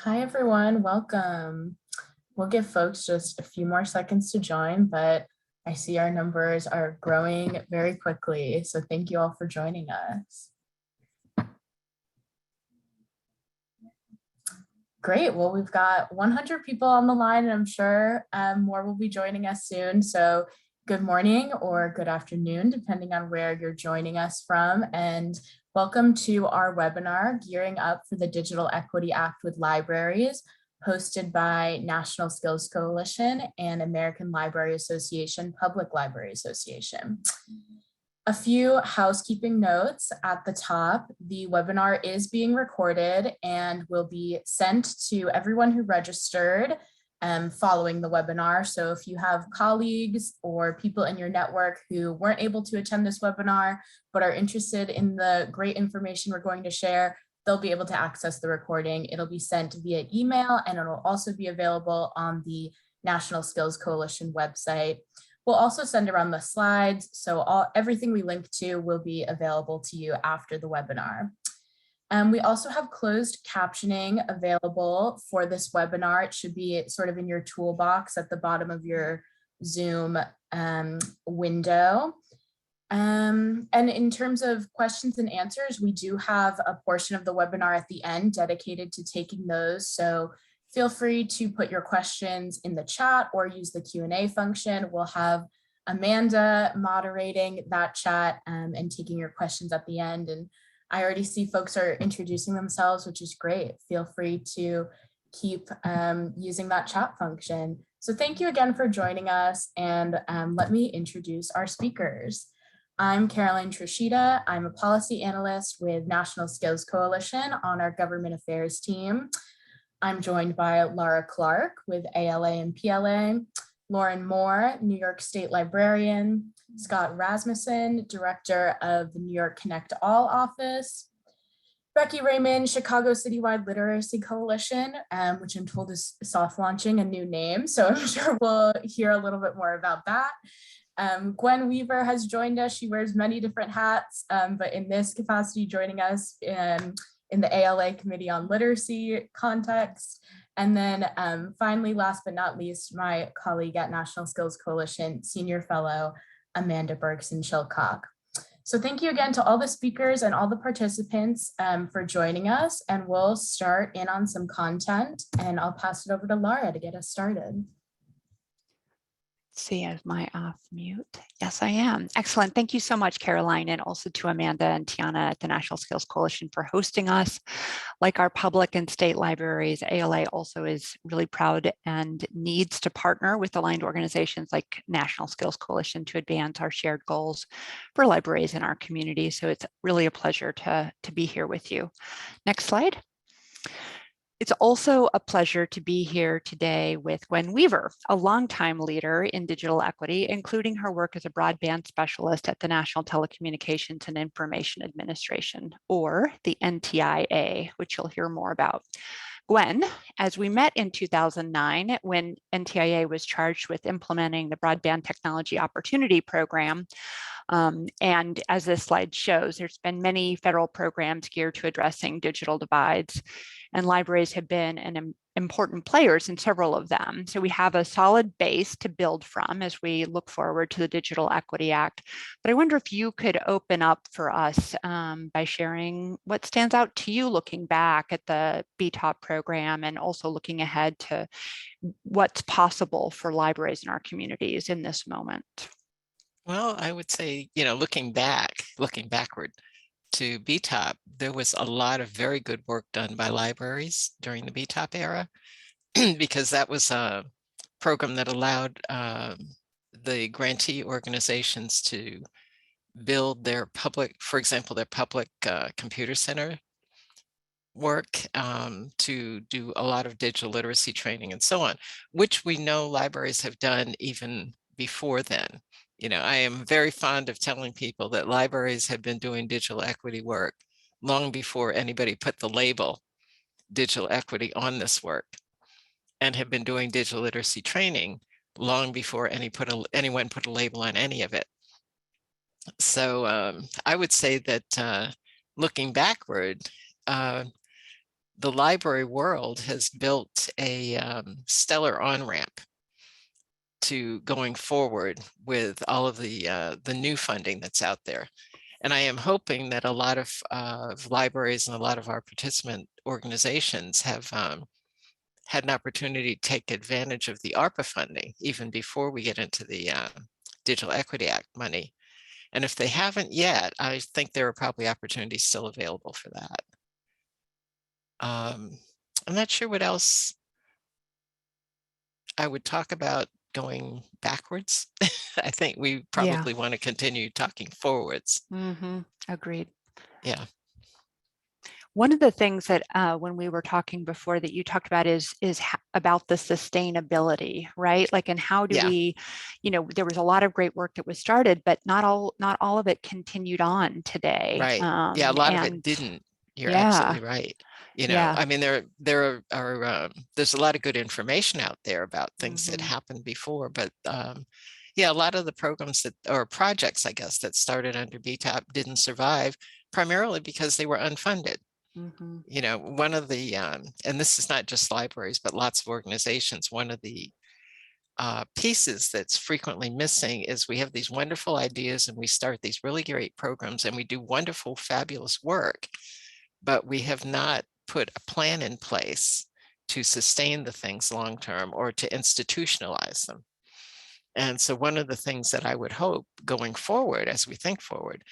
Hi, everyone. Welcome. We'll give folks just a few more seconds to join, but I see our numbers are growing very quickly. So thank you all for joining us. Great. Well, we've got 100 people on the line, and I'm sure more will be joining us soon. So good morning or good afternoon, depending on where you're joining us from. And welcome to our webinar, Gearing Up for the Digital Equity Act with Libraries, hosted by National Skills Coalition and American Library Association, Public Library Association. A few housekeeping notes at the top. The webinar is being recorded and will be sent to everyone who registered following the webinar. So if you have colleagues or people in your network who weren't able to attend this webinar, but are interested in the great information we're going to share, they'll be able to access the recording. It'll be sent via email, and it'll also be available on the National Skills Coalition website. We'll also send around the slides, so everything we link to will be available to you after the webinar. We also have closed captioning available for this webinar. It should be sort of in your toolbox at the bottom of your Zoom window. And in terms of questions and answers, we do have a portion of the webinar at the end dedicated to taking those. So feel free to put your questions in the chat or use the Q&A function. We'll have Amanda moderating that chat and taking your questions at the end. And I already see folks are introducing themselves, which is great. Feel free to keep using that chat function. So thank you again for joining us. And let me introduce our speakers. I'm Caroline Trishita. I'm a policy analyst with National Skills Coalition on our government affairs team. I'm joined by Laura Clark with ALA and PLA, Lauren Moore, New York State Librarian, Scott Rasmussen, Director of the New York Connect All office, Becky Raymond, Chicago Citywide Literacy Coalition, which I'm told is soft launching a new name, so I'm sure we'll hear a little bit more about that. Gwen Weaver has joined us. She wears many different hats, but in this capacity joining us in the ALA Committee on Literacy context. And then finally, last but not least, my colleague at National Skills Coalition, Senior Fellow, Amanda Bergson-Shilcock. So thank you again to all the speakers and all the participants for joining us. And we'll start in on some content, and I'll pass it over to Laura to get us started. See, is my off mute? Yes, I am. Excellent. Thank you so much, Caroline, and also to Amanda and Tiana at the National Skills Coalition for hosting us. Like our public and state libraries, ALA also is really proud and needs to partner with aligned organizations like National Skills Coalition to advance our shared goals for libraries in our community. So it's really a pleasure to be here with you. Next slide. It's also a pleasure to be here today with Gwen Weaver, a longtime leader in digital equity, including her work as a broadband specialist at the National Telecommunications and Information Administration, or the NTIA, which you'll hear more about. Gwen, as we met in 2009, when NTIA was charged with implementing the Broadband Technology Opportunity Program, and as this slide shows, there's been many federal programs geared to addressing digital divides, and libraries have been an important players in several of them. So we have a solid base to build from as we look forward to the Digital Equity Act. But I wonder if you could open up for us by sharing what stands out to you looking back at the BTOP program and also looking ahead to what's possible for libraries in our communities in this moment. Well, I would say, looking backward to BTOP, there was a lot of very good work done by libraries during the BTOP era, because that was a program that allowed the grantee organizations to build their public, for example, their public computer center work, to do a lot of digital literacy training and so on, which we know libraries have done even before then. I am very fond of telling people that libraries have been doing digital equity work long before anybody put the label digital equity on this work, and have been doing digital literacy training long before anyone put a label on any of it. So I would say that looking backward, the library world has built a stellar on-ramp to going forward with all of the new funding that's out there. And I am hoping that a lot of libraries and a lot of our participant organizations have had an opportunity to take advantage of the ARPA funding, even before we get into the Digital Equity Act money. And if they haven't yet, I think there are probably opportunities still available for that. I'm not sure what else I would talk about going backwards. I think we probably want to continue talking forwards. Agreed. Yeah. One of the things that when we were talking before that you talked about is about the sustainability, right? Like, and how do we, there was a lot of great work that was started, but not all of it continued on today. Right. Yeah, a lot of it didn't. You're absolutely right. I mean, there's a lot of good information out there about things that happened before, but yeah, a lot of the programs or projects, I guess, that started under BTOP didn't survive, primarily because they were unfunded. One of the, and this is not just libraries, but lots of organizations, one of the pieces that's frequently missing is we have these wonderful ideas and we start these really great programs and we do wonderful, fabulous work, but we have not put a plan in place to sustain the things long-term or to institutionalize them. And so one of the things that I would hope going forward, as we think forward,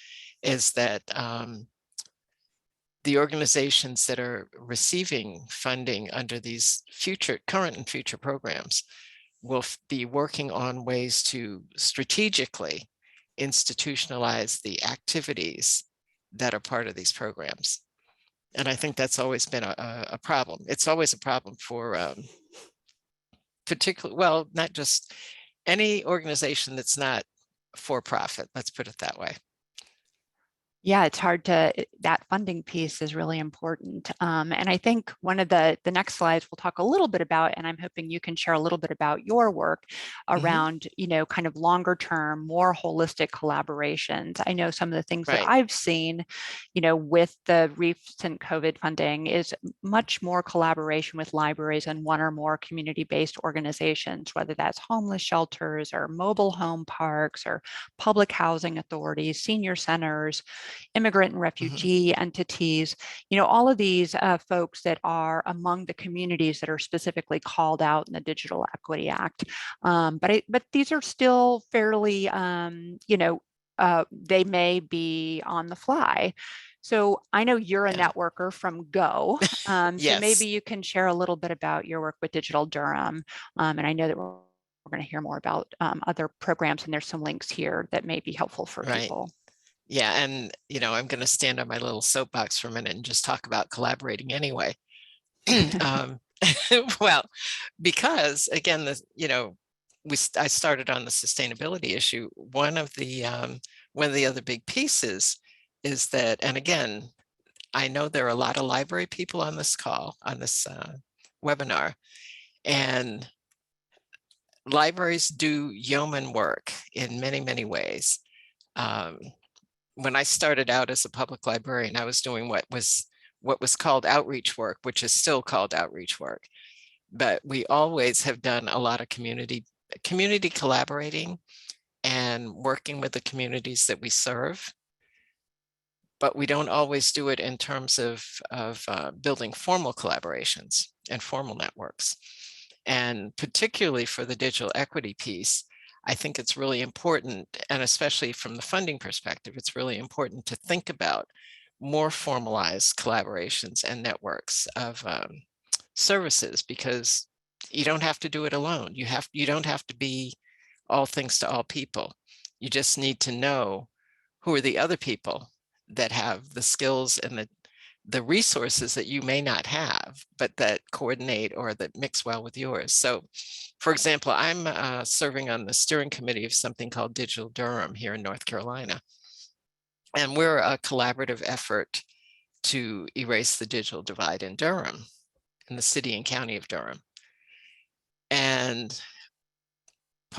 is that the organizations that are receiving funding under these current and future programs will be working on ways to strategically institutionalize the activities that are part of these programs. And I think that's always been a problem. It's always a problem for particularly, well, not just any organization that's not for profit, let's put it that way. Yeah, it's hard to, that funding piece is really important. And I think one of the next slides we'll talk a little bit about, and I'm hoping you can share a little bit about your work around, kind of longer term, more holistic collaborations. I know some of the things that I've seen, with the recent COVID funding is much more collaboration with libraries and one or more community-based organizations, whether that's homeless shelters or mobile home parks or public housing authorities, senior centers, immigrant and refugee entities, all of these folks that are among the communities that are specifically called out in the Digital Equity Act. But these are still fairly, they may be on the fly. So I know you're a networker from Go. So maybe you can share a little bit about your work with Digital Durham. And I know that we're going to hear more about other programs, and there's some links here that may be helpful for people. Yeah, and I'm going to stand on my little soapbox for a minute and just talk about collaborating anyway. Well, because again, I started on the sustainability issue. One of the other big pieces is that, and again, I know there are a lot of library people on this call, on this webinar, and libraries do yeoman work in many, many ways. When I started out as a public librarian, I was doing what was called outreach work, which is still called outreach work. But we always have done a lot of community collaborating and working with the communities that we serve. But we don't always do it in terms of building formal collaborations and formal networks. And particularly for the digital equity piece, I think it's really important, and especially from the funding perspective, it's really important to think about more formalized collaborations and networks of services, because you don't have to do it alone. You don't have to be all things to all people. You just need to know who are the other people that have the skills and the resources that you may not have, but that coordinate or that mix well with yours. So, for example, I'm serving on the steering committee of something called Digital Durham here in North Carolina. And we're a collaborative effort to erase the digital divide in Durham, in the city and county of Durham. And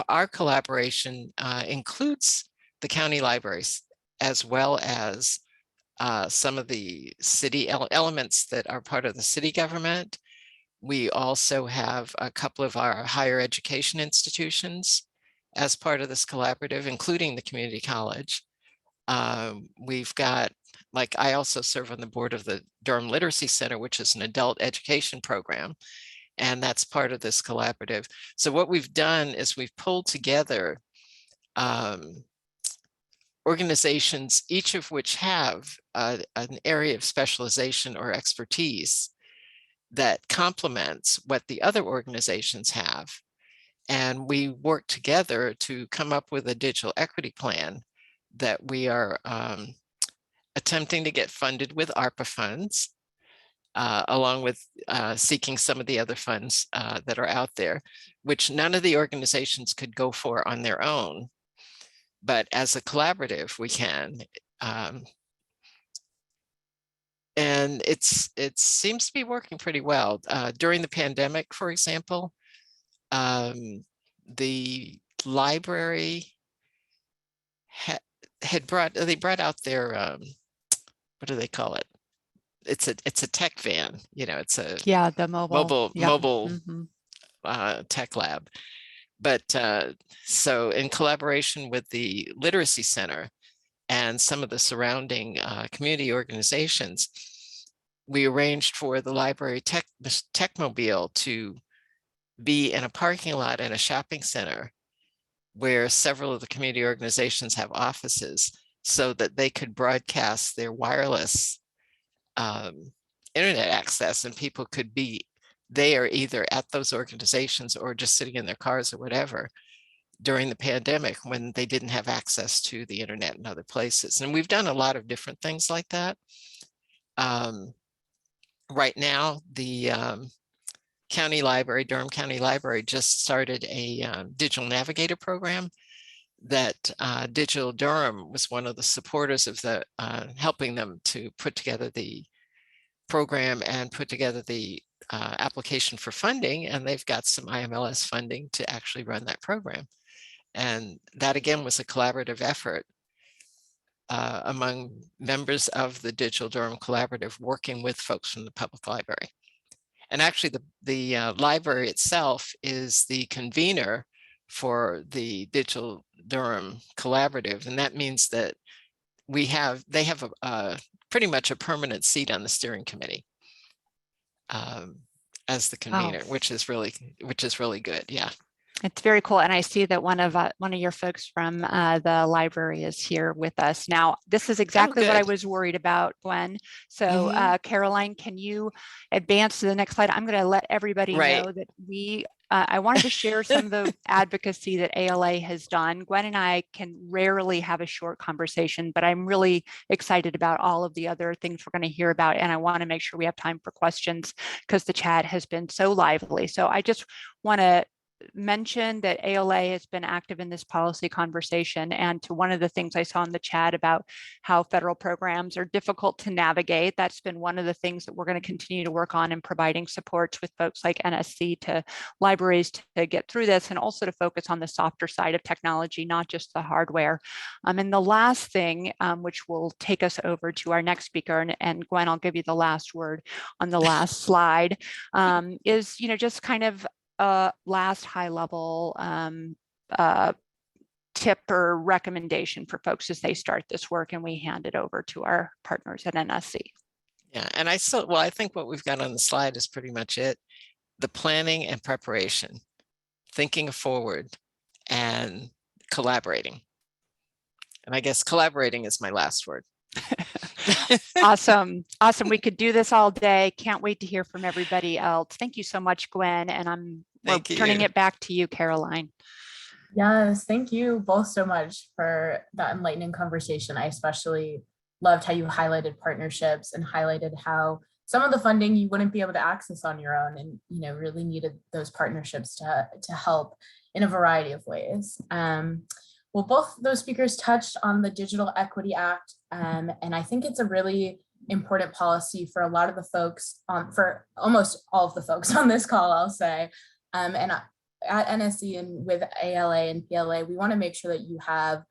our collaboration includes the county libraries, as well as some of the city elements that are part of the city government. We also have a couple of our higher education institutions as part of this collaborative, including the community college. We've got, like, I also serve on the board of the Durham Literacy Center, which is an adult education program, and that's part of this collaborative. So what we've done is we've pulled together organizations, each of which have an area of specialization or expertise that complements what the other organizations have. And we work together to come up with a digital equity plan that we are attempting to get funded with ARPA funds, along with seeking some of the other funds that are out there, which none of the organizations could go for on their own. But as a collaborative, we can. And it seems to be working pretty well. During the pandemic, for example, the library they brought out their, what do they call it? It's a tech van, you know, it's a the mobile tech lab. But so in collaboration with the Literacy Center and some of the surrounding community organizations, we arranged for the library techmobile to be in a parking lot in a shopping center where several of the community organizations have offices, so that they could broadcast their wireless internet access, and people could be there either at those organizations or just sitting in their cars or whatever during the pandemic when they didn't have access to the internet in other places. And we've done a lot of different things like that. Right now, the county library, Durham County Library, just started a digital Navigator program that Digital Durham was one of the supporters of the helping them to put together the program and put together the application for funding, and they've got some IMLS funding to actually run that program. And that again was a collaborative effort among members of the Digital Durham Collaborative, working with folks from the public library. And actually the library itself is the convener for the Digital Durham Collaborative. And that means that they have a pretty much a permanent seat on the steering committee as the convener, which is really good. Yeah. It's very cool. And I see that one of your folks from the library is here with us. Now, this is exactly what I was worried about, Gwen. So Caroline, can you advance to the next slide? I'm going to let everybody know that I wanted to share some of the advocacy that ALA has done. Gwen and I can rarely have a short conversation, but I'm really excited about all of the other things we're going to hear about. And I want to make sure we have time for questions because the chat has been so lively. So I just want to mention that ALA has been active in this policy conversation, and to one of the things I saw in the chat about how federal programs are difficult to navigate, that's been one of the things that we're going to continue to work on in providing supports with folks like NSC to libraries to get through this, and also to focus on the softer side of technology, not just the hardware. And the last thing, which will take us over to our next speaker, and Gwen, I'll give you the last word on the last slide, is just kind of last high level tip or recommendation for folks as they start this work, and we hand it over to our partners at NSC. Yeah, and I think what we've got on the slide is pretty much it. The planning and preparation, thinking forward, and collaborating. And I guess collaborating is my last word. Awesome. We could do this all day. Can't wait to hear from everybody else. Thank you so much, Gwen. And we're turning it back to you, Caroline. Yes, thank you both so much for that enlightening conversation. I especially loved how you highlighted partnerships and highlighted how some of the funding you wouldn't be able to access on your own, and really needed those partnerships to help in a variety of ways. Well, both those speakers touched on the Digital Equity Act, and I think it's a really important policy for a lot of the folks, for almost all of the folks on this call, I'll say. And at NSC and with ALA and PLA, we want to make sure that you have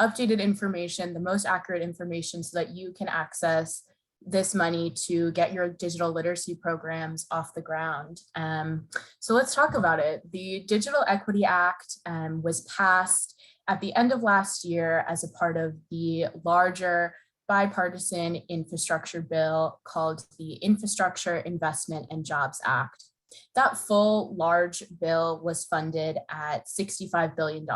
updated information, the most accurate information so that you can access this money to get your digital literacy programs off the ground. So let's talk about it. The Digital Equity Act was passed at the end of last year as a part of the larger bipartisan infrastructure bill called the Infrastructure Investment and Jobs Act. That full large bill was funded at $65 billion.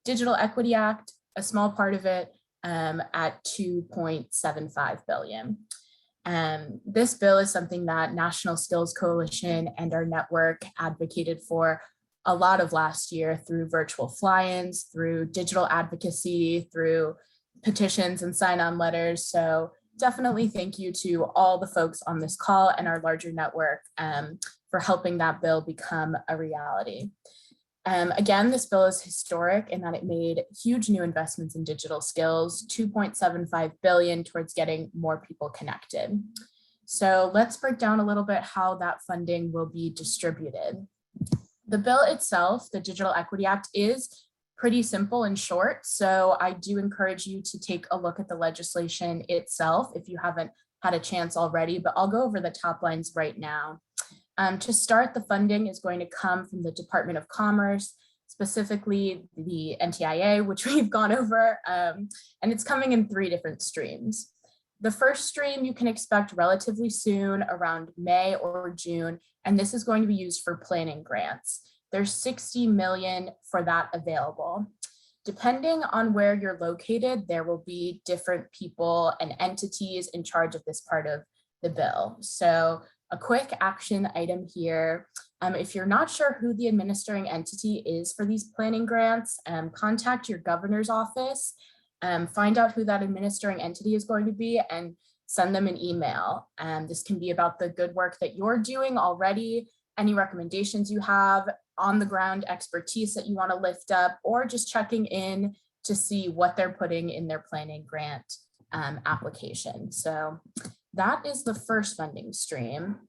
Digital Equity Act, a small part of it, at $2.75 billion. This bill is something that National Skills Coalition and our network advocated for a lot of last year through virtual fly-ins, through digital advocacy, through petitions and sign-on letters. So definitely thank you to all the folks on this call and our larger network for helping that bill become a reality. Again, this bill is historic in that it made huge new investments in digital skills, $2.75 billion towards getting more people connected. So let's break down a little bit how that funding will be distributed. The bill itself, the Digital Equity Act, is pretty simple and short. So I do encourage you to take a look at the legislation itself if you haven't had a chance already, but I'll go over the top lines right now. To start, the funding is going to come from the Department of Commerce, specifically the NTIA, which we've gone over, and it's coming in 3 different streams. The first stream you can expect relatively soon, around May or June, and this is going to be used for planning grants. There's $60 million for that available. Depending on where you're located, there will be different people and entities in charge of this part of the bill. So a quick action item here. If you're not sure who the administering entity is for these planning grants, contact your governor's office, find out who that administering entity is going to be and send them an email. This can be about the good work that you're doing already, any recommendations you have, on the ground expertise that you want to lift up, or just checking in to see what they're putting in their planning grant application. So that is the first funding stream.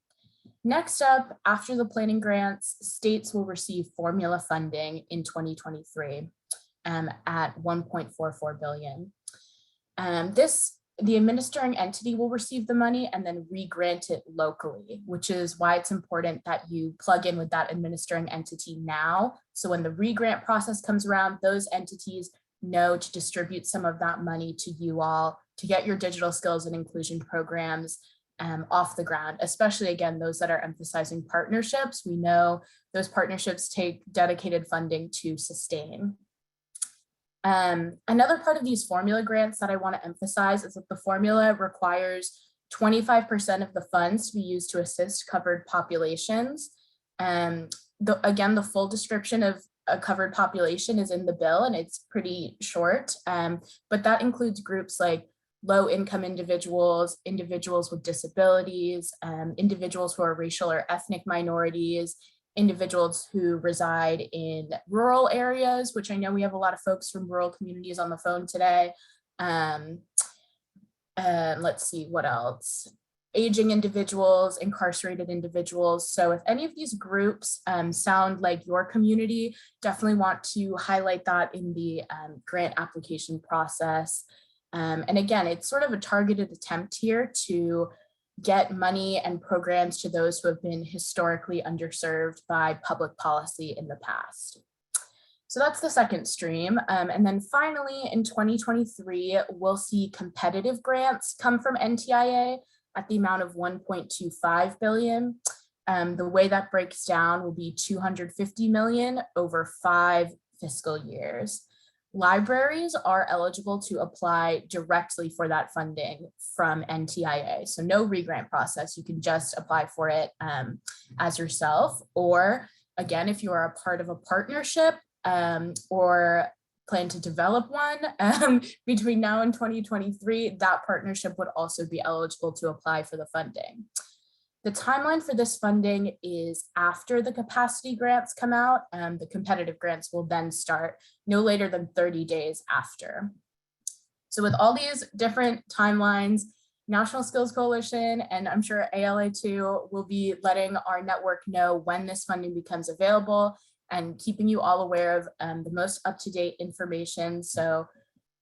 Next up, after the planning grants, states will receive formula funding in 2023 at $1.44 billion. The administering entity will receive the money and then re-grant it locally, which is why it's important that you plug in with that administering entity now. So when the re-grant process comes around, those entities know to distribute some of that money to you all to get your digital skills and inclusion programs off the ground, especially again, those that are emphasizing partnerships. We know those partnerships take dedicated funding to sustain. Another part of these formula grants that I want to emphasize is that the formula requires 25% of the funds to be used to assist covered populations. Again, the full description of a covered population is in the bill and it's pretty short, but that includes groups like low-income individuals, individuals with disabilities, individuals who are racial or ethnic minorities, individuals who reside in rural areas, which I know we have a lot of folks from rural communities on the phone today. Let's see, what else? Aging individuals, incarcerated individuals. So if any of these groups sound like your community, definitely want to highlight that in the grant application process. And again, it's sort of a targeted attempt here to get money and programs to those who have been historically underserved by public policy in the past. So that's the second stream. And then finally, in 2023, we'll see competitive grants come from NTIA at the amount of $1.25 billion. The way that breaks down will be $250 million over 5 fiscal years. Libraries are eligible to apply directly for that funding from NTIA. So no re-grant process, you can just apply for it as yourself. Or again, if you are a part of a partnership or plan to develop one between now and 2023, that partnership would also be eligible to apply for the funding. The timeline for this funding is after the capacity grants come out, the competitive grants will then start no later than 30 days after. So with all these different timelines, National Skills Coalition, and I'm sure ALA too, will be letting our network know when this funding becomes available and keeping you all aware of the most up-to-date information. So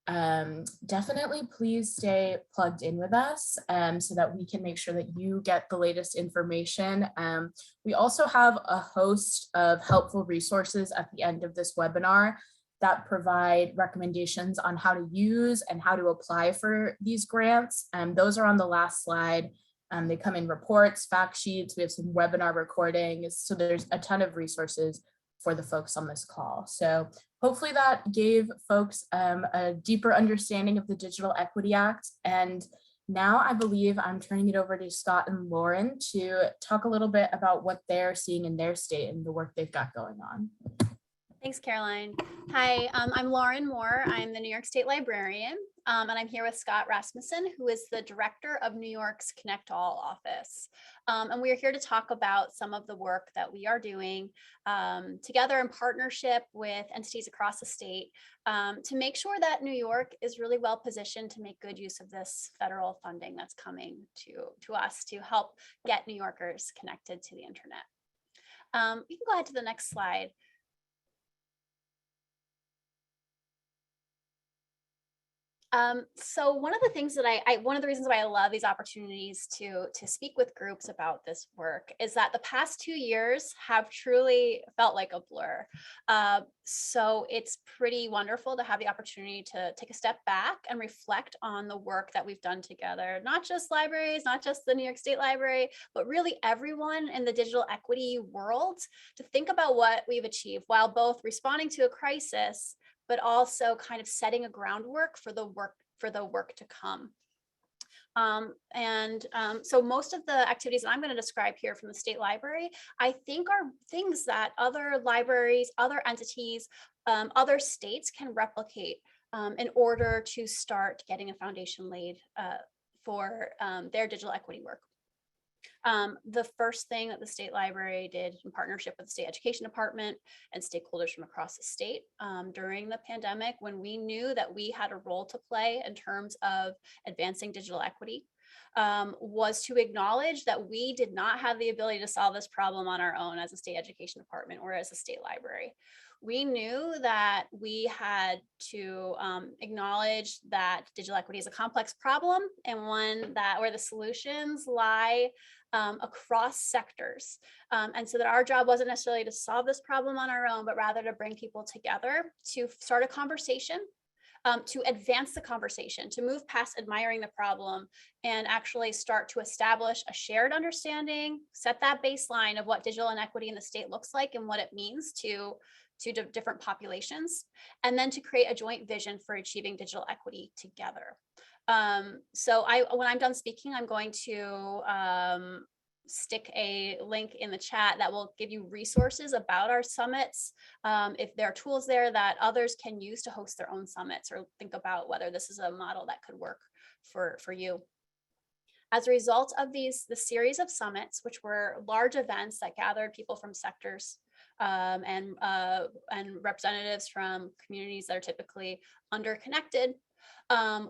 definitely please stay plugged in with us so that we can make sure that you get the latest information. We also have a host of helpful resources at the end of this webinar that provide recommendations on how to use and how to apply for these grants. Those are on the last slide. They come in reports, fact sheets, we have some webinar recordings. So there's a ton of resources for the folks on this call. So hopefully that gave folks a deeper understanding of the Digital Equity Act. And now I believe I'm turning it over to Scott and Lauren to talk a little bit about what they're seeing in their state and the work they've got going on. Thanks, Caroline. Hi, I'm Lauren Moore. I'm the New York State Librarian, and I'm here with Scott Rasmussen, who is the Director of New York's Connect All office. And we are here to talk about some of the work that we are doing together in partnership with entities across the state to make sure that New York is really well positioned to make good use of this federal funding that's coming to us to help get New Yorkers connected to the internet. You can go ahead to the next slide. So one of the things that one of the reasons why I love these opportunities to speak with groups about this work is that the past 2 years have truly felt like a blur. So it's pretty wonderful to have the opportunity to take a step back and reflect on the work that we've done together, not just libraries, not just the New York State Library, but really everyone in the digital equity world, to think about what we've achieved while both responding to a crisis but also kind of setting a groundwork for the work to come. So most of the activities that I'm going to describe here from the State Library, I think are things that other libraries, other entities, other states can replicate in order to start getting a foundation laid for their digital equity work. The first thing that the State Library did in partnership with the State Education Department and stakeholders from across the state during the pandemic, when we knew that we had a role to play in terms of advancing digital equity, was to acknowledge that we did not have the ability to solve this problem on our own as a State Education Department or as a state library. We knew that we had to acknowledge that digital equity is a complex problem and one that where the solutions lie across sectors. And so that our job wasn't necessarily to solve this problem on our own, but rather to bring people together to start a conversation, to advance the conversation, to move past admiring the problem and actually start to establish a shared understanding, set that baseline of what digital inequity in the state looks like and what it means to different populations, and then to create a joint vision for achieving digital equity together. So when I'm done speaking, I'm going to stick a link in the chat that will give you resources about our summits. If there are tools there that others can use to host their own summits or think about whether this is a model that could work for you. As a result of the series of summits, which were large events that gathered people from sectors and representatives from communities that are typically underconnected,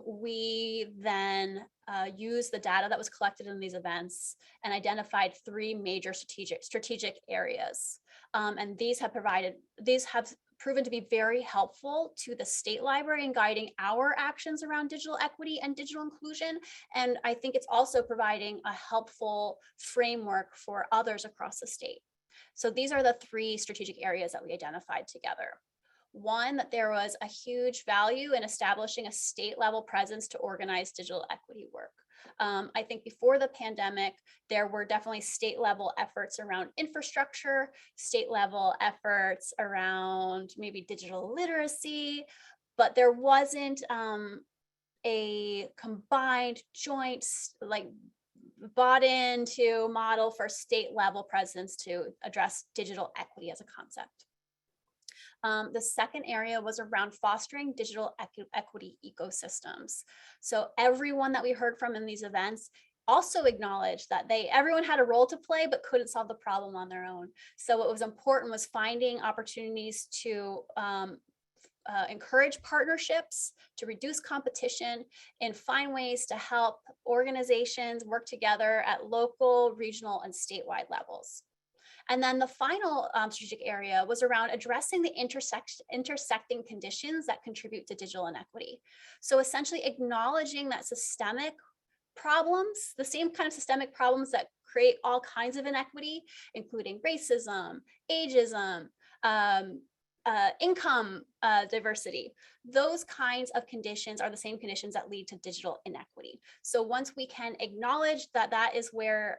we then used the data that was collected in these events and identified 3 major strategic areas. And these have proven to be very helpful to the State Library in guiding our actions around digital equity and digital inclusion. And I think it's also providing a helpful framework for others across the state. So these are the 3 strategic areas that we identified together. One, that there was a huge value in establishing a state level presence to organize digital equity work. I think before the pandemic, there were definitely state level efforts around infrastructure, state level efforts around maybe digital literacy, but there wasn't a combined joint, like bought into model for state level presence to address digital equity as a concept. The second area was around fostering digital equity ecosystems. So everyone that we heard from in these events also acknowledged that everyone had a role to play, but couldn't solve the problem on their own. So what was important was finding opportunities to encourage partnerships, to reduce competition, and find ways to help organizations work together at local, regional, and statewide levels. And then the final strategic area was around addressing the intersecting conditions that contribute to digital inequity. So essentially acknowledging that systemic problems, the same kind of systemic problems that create all kinds of inequity, including racism, ageism, income diversity. Those kinds of conditions are the same conditions that lead to digital inequity. So once we can acknowledge that that is where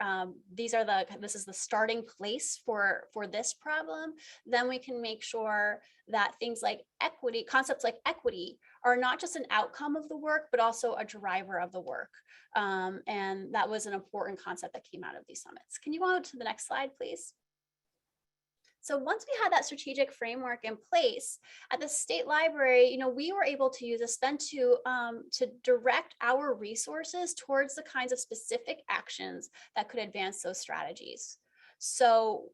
this is the starting place for this problem, then we can make sure that things like equity, concepts like equity, are not just an outcome of the work, but also a driver of the work. And that was an important concept that came out of these summits. Can you go to the next slide, please? So once we had that strategic framework in place at the state library, we were able to use this then to direct our resources towards the kinds of specific actions that could advance those strategies. So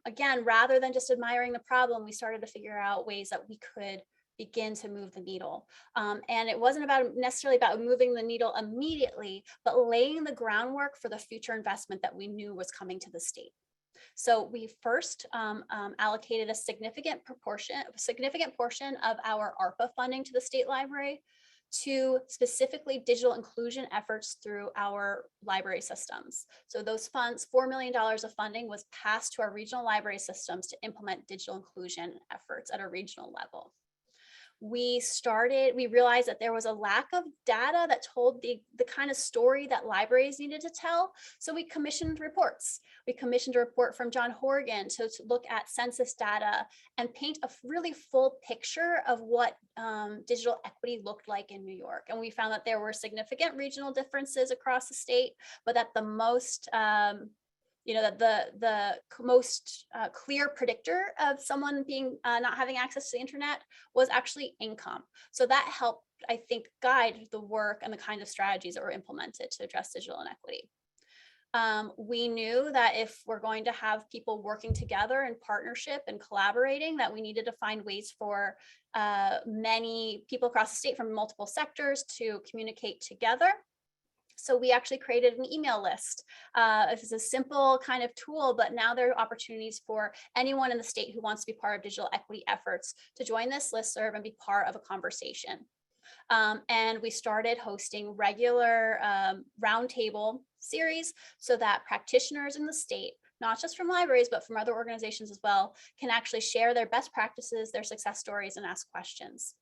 again, rather than just admiring the problem, we started to figure out ways that we could begin to move the needle. And it wasn't necessarily about moving the needle immediately, but laying the groundwork for the future investment that we knew was coming to the state. So we first allocated a significant portion of our ARPA funding to the state library to specifically digital inclusion efforts through our library systems. So those funds, $4 million of funding, was passed to our regional library systems to implement digital inclusion efforts at a regional level. We realized that there was a lack of data that told the kind of story that libraries needed to tell. So we commissioned reports. We commissioned a report from John Horgan to look at census data and paint a really full picture of what digital equity looked like in New York. And we found that there were significant regional differences across the state, but that the most the most clear predictor of someone being not having access to the internet was actually income. So that helped, I think, guide the work and the kind of strategies that were implemented to address digital inequity. We knew that if we're going to have people working together in partnership and collaborating, that we needed to find ways for many people across the state from multiple sectors to communicate together. So we actually created an email list. This is a simple kind of tool, but now there are opportunities for anyone in the state who wants to be part of digital equity efforts to join this listserv and be part of a conversation. And we started hosting regular roundtable series so that practitioners in the state, not just from libraries, but from other organizations as well, can actually share their best practices, their success stories, and ask questions.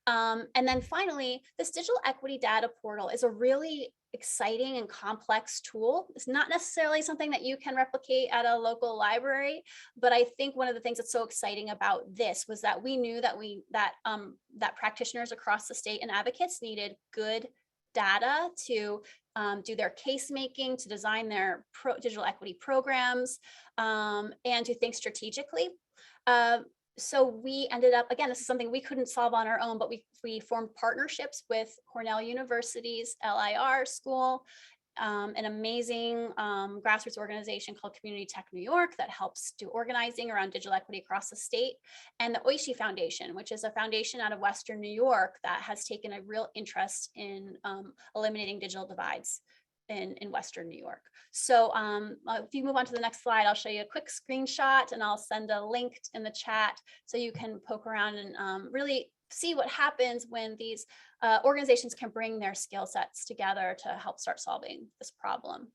And then finally, this digital equity data portal is a really exciting and complex tool. It's not necessarily something that you can replicate at a local library, but I think one of the things that's so exciting about this was that we knew that that practitioners across the state and advocates needed good data to do their case making, to design their digital equity programs, and to think strategically. So we ended up, again, this is something we couldn't solve on our own, but we formed partnerships with Cornell University's LIR school, an amazing grassroots organization called Community Tech New York that helps do organizing around digital equity across the state, and the Oishi Foundation, which is a foundation out of Western New York that has taken a real interest in eliminating digital divides in Western New York. So if you move on to the next slide, I'll show you a quick screenshot and I'll send a link in the chat so you can poke around and really see what happens when these organizations can bring their skill sets together to help start solving this problem.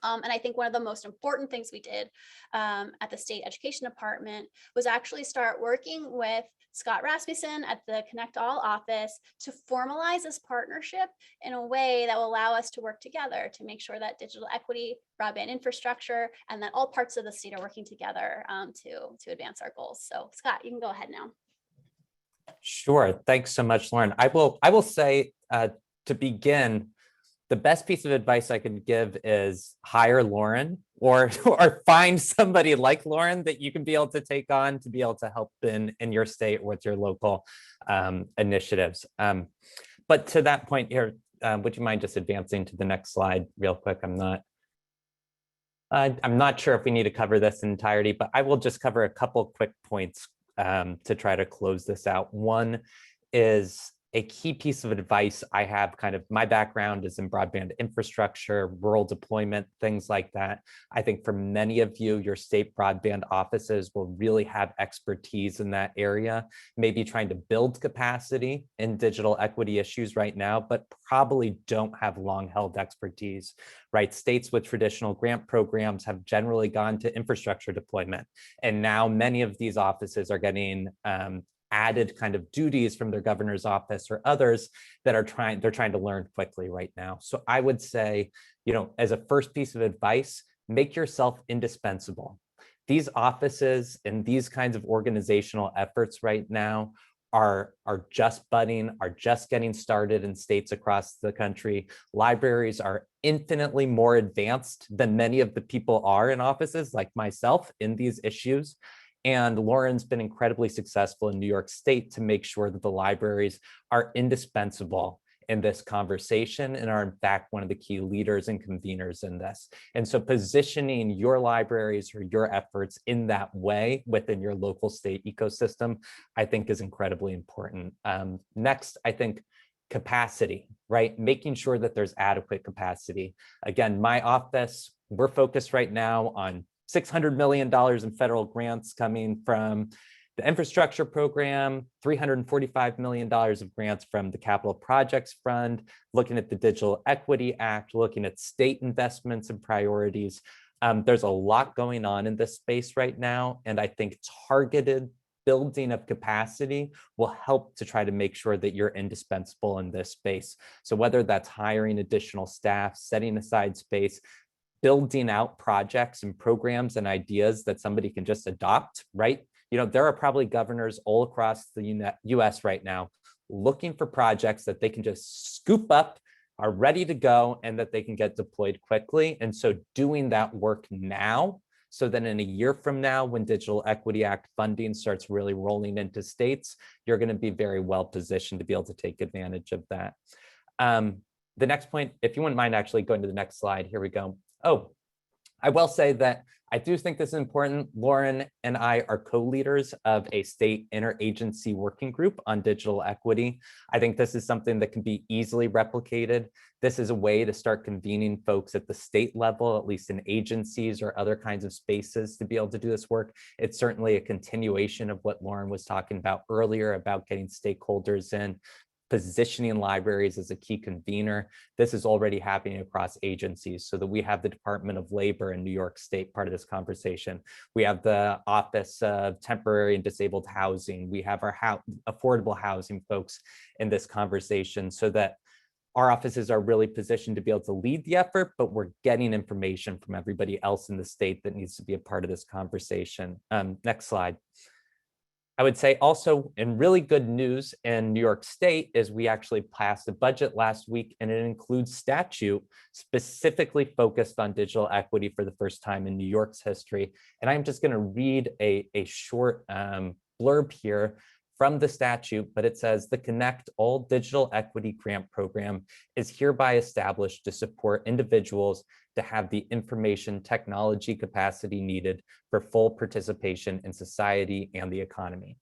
And I think one of the most important things we did at the state education department was actually start working with Scott Rasmussen at the Connect All office to formalize this partnership in a way that will allow us to work together to make sure that digital equity, broadband infrastructure, and that all parts of the state are working together to advance our goals. So Scott, you can go ahead now. Sure. Thanks so much, Lauren. I will say to begin, the best piece of advice I can give is hire Lauren or find somebody like Lauren that you can be able to take on to be able to help in your state with your local initiatives. But to that point here, would you mind just advancing to the next slide real quick? I'm not sure if we need to cover this in entirety, but I will just cover a couple quick points to try to close this out. One is a key piece of advice I have, kind of my background is in broadband infrastructure, rural deployment, things like that. I think for many of you, your state broadband offices will really have expertise in that area, maybe trying to build capacity in digital equity issues right now, but probably don't have long-held expertise, right? States with traditional grant programs have generally gone to infrastructure deployment. And now many of these offices are getting added kind of duties from their governor's office or others that are trying to learn quickly right now. So I would say, as a first piece of advice, make yourself indispensable. These offices and these kinds of organizational efforts right now are just budding, are just getting started in states across the country. Libraries are infinitely more advanced than many of the people are in offices like myself in these issues. And Lauren's been incredibly successful in New York State to make sure that the libraries are indispensable in this conversation and are in fact one of the key leaders and conveners in this. And so positioning your libraries or your efforts in that way within your local state ecosystem, I think is incredibly important. Next, I think capacity, right? Making sure that there's adequate capacity. Again, my office, we're focused right now on $600 million in federal grants coming from the infrastructure program, $345 million of grants from the Capital Projects Fund, looking at the Digital Equity Act, looking at state investments and priorities. There's a lot going on in this space right now, and I think targeted building of capacity will help to try to make sure that you're indispensable in this space. So whether that's hiring additional staff, setting aside space, building out projects and programs and ideas that somebody can just adopt, right? There are probably governors all across the US right now looking for projects that they can just scoop up, are ready to go, and that they can get deployed quickly. And so doing that work now, so that in a year from now, when Digital Equity Act funding starts really rolling into states, you're going to be very well positioned to be able to take advantage of that. The next point, if you wouldn't mind actually going to the next slide, here we go. Oh, I will say that I do think this is important. Lauren and I are co-leaders of a state interagency working group on digital equity. I think this is something that can be easily replicated. This is a way to start convening folks at the state level, at least in agencies or other kinds of spaces, to be able to do this work. It's certainly a continuation of what Lauren was talking about earlier about getting stakeholders in, positioning libraries as a key convener. This is already happening across agencies, so that we have the Department of Labor in New York State part of this conversation. We have the Office of Temporary and Disabled Housing. We have our affordable housing folks in this conversation, so that our offices are really positioned to be able to lead the effort, but we're getting information from everybody else in the state that needs to be a part of this conversation. Next slide. I would say also, in really good news in New York State, is we actually passed a budget last week, and it includes statute specifically focused on digital equity for the first time in New York's history. And I'm just going to read a short blurb here from the statute, but it says the Connect All Digital Equity Grant Program is hereby established to support individuals to have the information technology capacity needed for full participation in society and the economy.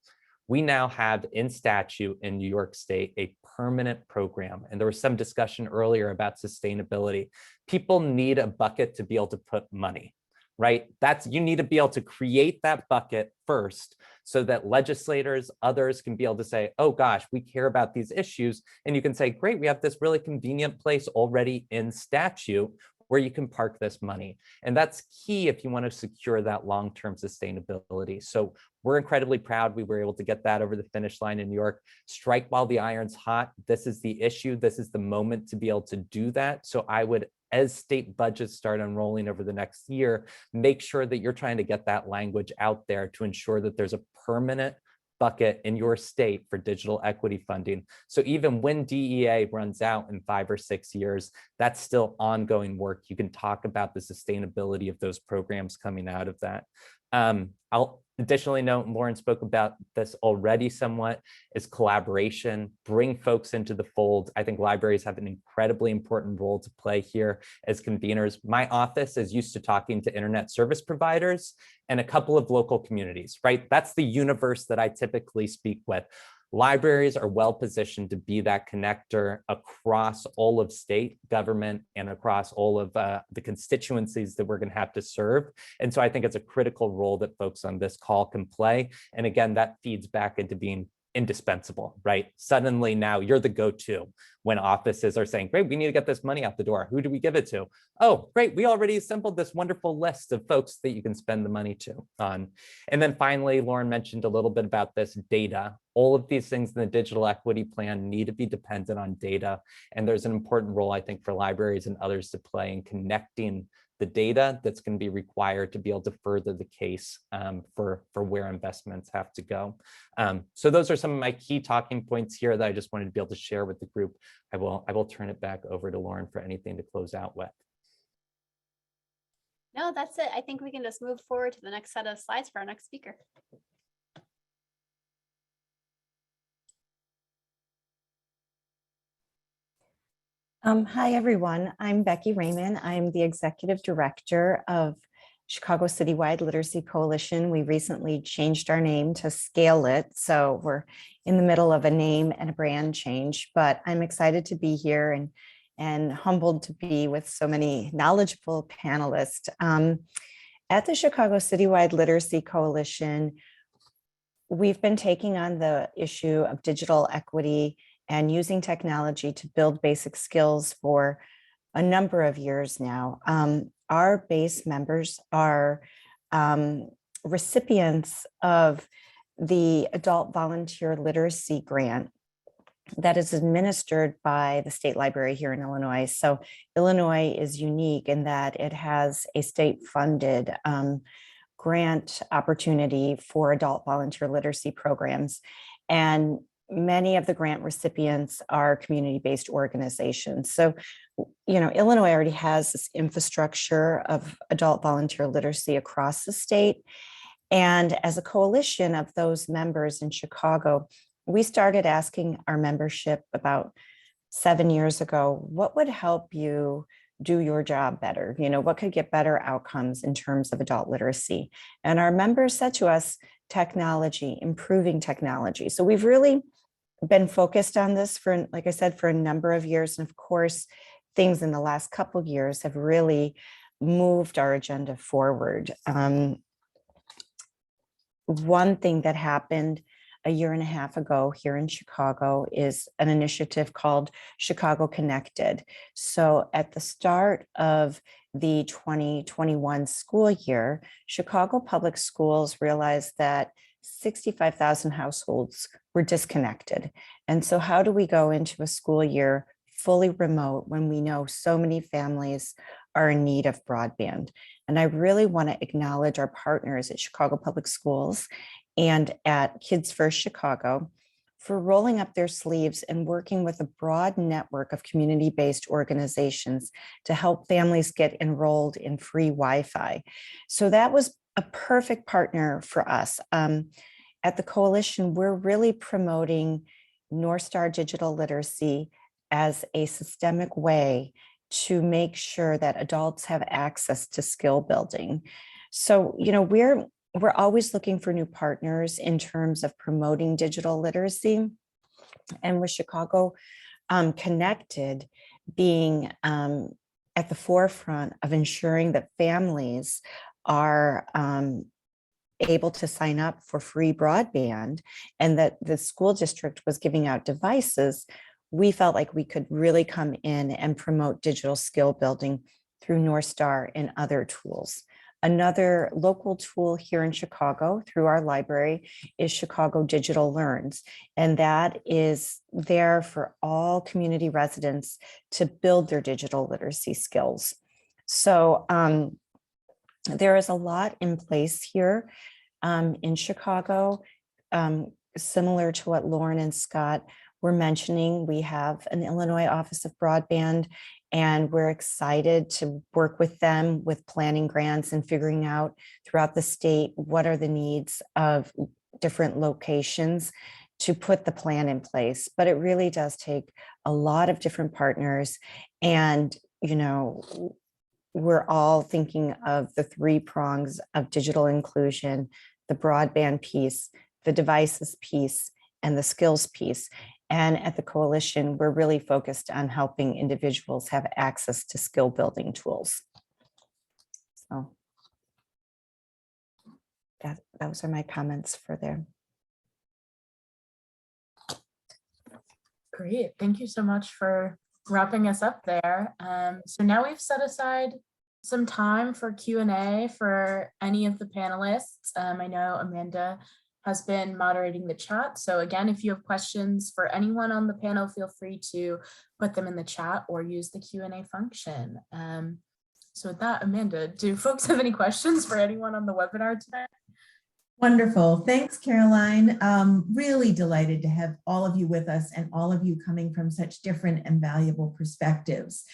We now have in statute in New York State a permanent program. And there was some discussion earlier about sustainability. People need a bucket to be able to put money, right? You need to be able to create that bucket first so that legislators, others can be able to say, oh gosh, we care about these issues. And you can say, great, we have this really convenient place already in statute where you can park this money. And that's key if you want to secure that long-term sustainability. So we're incredibly proud we were able to get that over the finish line in New York. Strike while the iron's hot. This is the issue. This is the moment to be able to do that. So I would, as state budgets start unrolling over the next year, make sure that you're trying to get that language out there to ensure that there's a permanent bucket in your state for digital equity funding. So even when DEA runs out in 5 or 6 years, that's still ongoing work. You can talk about the sustainability of those programs coming out of that. I'll additionally note, Lauren spoke about this already somewhat, is collaboration, bring folks into the fold. I think libraries have an incredibly important role to play here as conveners. My office is used to talking to internet service providers and a couple of local communities, right? That's the universe that I typically speak with. Libraries are well positioned to be that connector across all of state government and across all of the constituencies that we're going to have to serve. And so I think it's a critical role that folks on this call can play. And again, that feeds back into being indispensable, right? Suddenly now you're the go-to when offices are saying, great, we need to get this money out the door. Who do we give it to? Oh, great, we already assembled this wonderful list of folks that you can spend the money to on. And then finally, Lauren mentioned a little bit about this data. All of these things in the digital equity plan need to be dependent on data. And there's an important role, I think, for libraries and others to play in connecting the data that's going to be required to be able to further the case for where investments have to go. So those are some of my key talking points here that I just wanted to be able to share with the group. I will turn it back over to Lauren for anything to close out with. No, that's it. I think we can just move forward to the next set of slides for our next speaker. Hi, everyone. I'm Becky Raymond. I'm the Executive Director of Chicago Citywide Literacy Coalition. We recently changed our name to Scale It, so we're in the middle of a name and a brand change, but I'm excited to be here and humbled to be with so many knowledgeable panelists. At the Chicago Citywide Literacy Coalition, we've been taking on the issue of digital equity and using technology to build basic skills for a number of years now. Our base members are recipients of the Adult Volunteer Literacy Grant that is administered by the State Library here in Illinois. So Illinois is unique in that it has a state-funded grant opportunity for adult volunteer literacy programs. And many of the grant recipients are community-based organizations. So, you know, Illinois already has this infrastructure of adult volunteer literacy across the state. And as a coalition of those members in Chicago, we started asking our membership about 7 years ago, what would help you do your job better? You know, what could get better outcomes in terms of adult literacy? And our members said to us, technology, improving technology. So we've really been focused on this for, like I said, for a number of years. And of course, things in the last couple of years have really moved our agenda forward. One thing that happened a year and a half ago here in Chicago is an initiative called Chicago Connected. So at the start of the 2021 school year, Chicago Public Schools realized that 65,000 households were disconnected. And so how do we go into a school year fully remote when we know so many families are in need of broadband? And I really want to acknowledge our partners at Chicago Public Schools and at Kids First Chicago for rolling up their sleeves and working with a broad network of community-based organizations to help families get enrolled in free Wi-Fi. So that was a perfect partner for us. At the coalition, we're really promoting North Star digital literacy as a systemic way to make sure that adults have access to skill building. So, you know, we're always looking for new partners in terms of promoting digital literacy. And with Chicago Connected being at the forefront of ensuring that families are able to sign up for free broadband and that the school district was giving out devices, we felt like we could really come in and promote digital skill building through North Star and other tools. Another local tool here in Chicago through our library is Chicago Digital Learns, and that is there for all community residents to build their digital literacy skills. So there is a lot in place here in Chicago, similar to what Lauren and Scott were mentioning. We have an Illinois Office of Broadband, and we're excited to work with them with planning grants and figuring out throughout the state what are the needs of different locations to put the plan in place. But it really does take a lot of different partners. And, you know, we're all thinking of the 3 prongs of digital inclusion: the broadband piece, the devices piece, and the skills piece. And at the coalition, we're really focused on helping individuals have access to skill building tools. So those are my comments for there. Great. Thank you so much for wrapping us up there. So now we've set aside some time for Q&A for any of the panelists. I know Amanda has been moderating the chat. So again, if you have questions for anyone on the panel, feel free to put them in the chat or use the Q&A function. So with that, Amanda, do folks have any questions for anyone on the webinar today? Wonderful. Thanks, Caroline. Really delighted to have all of you with us and all of you coming from such different and valuable perspectives.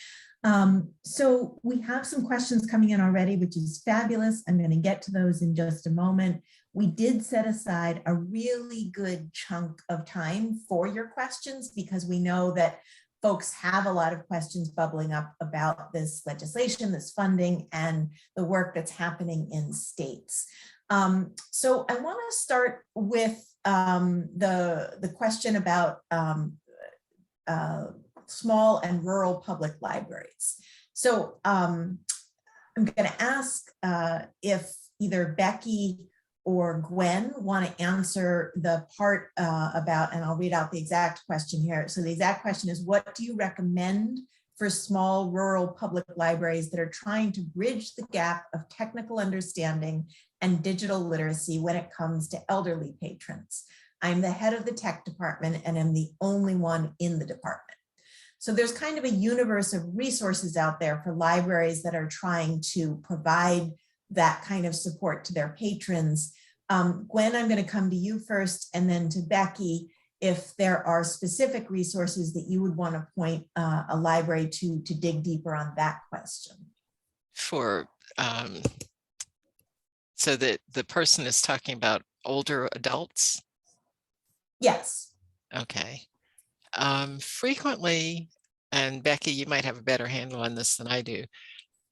So we have some questions coming in already, which is fabulous. I'm going to get to those in just a moment. We did set aside a really good chunk of time for your questions because we know that folks have a lot of questions bubbling up about this legislation, this funding, and the work that's happening in states. So I want to start with the question about small and rural public libraries. So I'm going to ask if either Becky or Gwen want to answer the part about, and I'll read out the exact question here. So the exact question is, what do you recommend for small rural public libraries that are trying to bridge the gap of technical understanding and digital literacy when it comes to elderly patrons? I'm the head of the tech department and am the only one in the department. So there's kind of a universe of resources out there for libraries that are trying to provide that kind of support to their patrons. Gwen, I'm going to come to you first, and then to Becky, if there are specific resources that you would want to point a library to dig deeper on that question. For so that the person is talking about older adults? Yes. Okay. Frequently, and Becky, you might have a better handle on this than I do.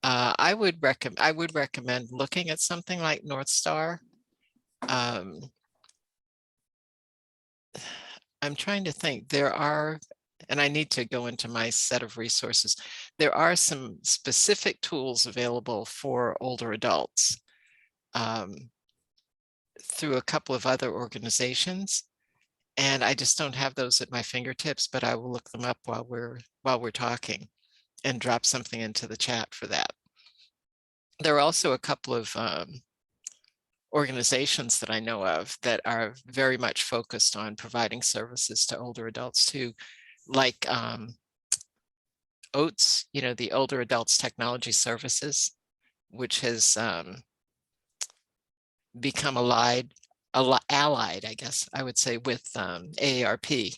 I would recommend looking at something like North Star. I'm trying to think. There are, and I need to go into my set of resources. There are some specific tools available for older adults through a couple of other organizations. And I just don't have those at my fingertips, but I will look them up while we're talking and drop something into the chat for that. There are also a couple of organizations that I know of that are very much focused on providing services to older adults too, like OATS, you know, the Older Adults Technology Services, which has become allied, I guess I would say, with AARP.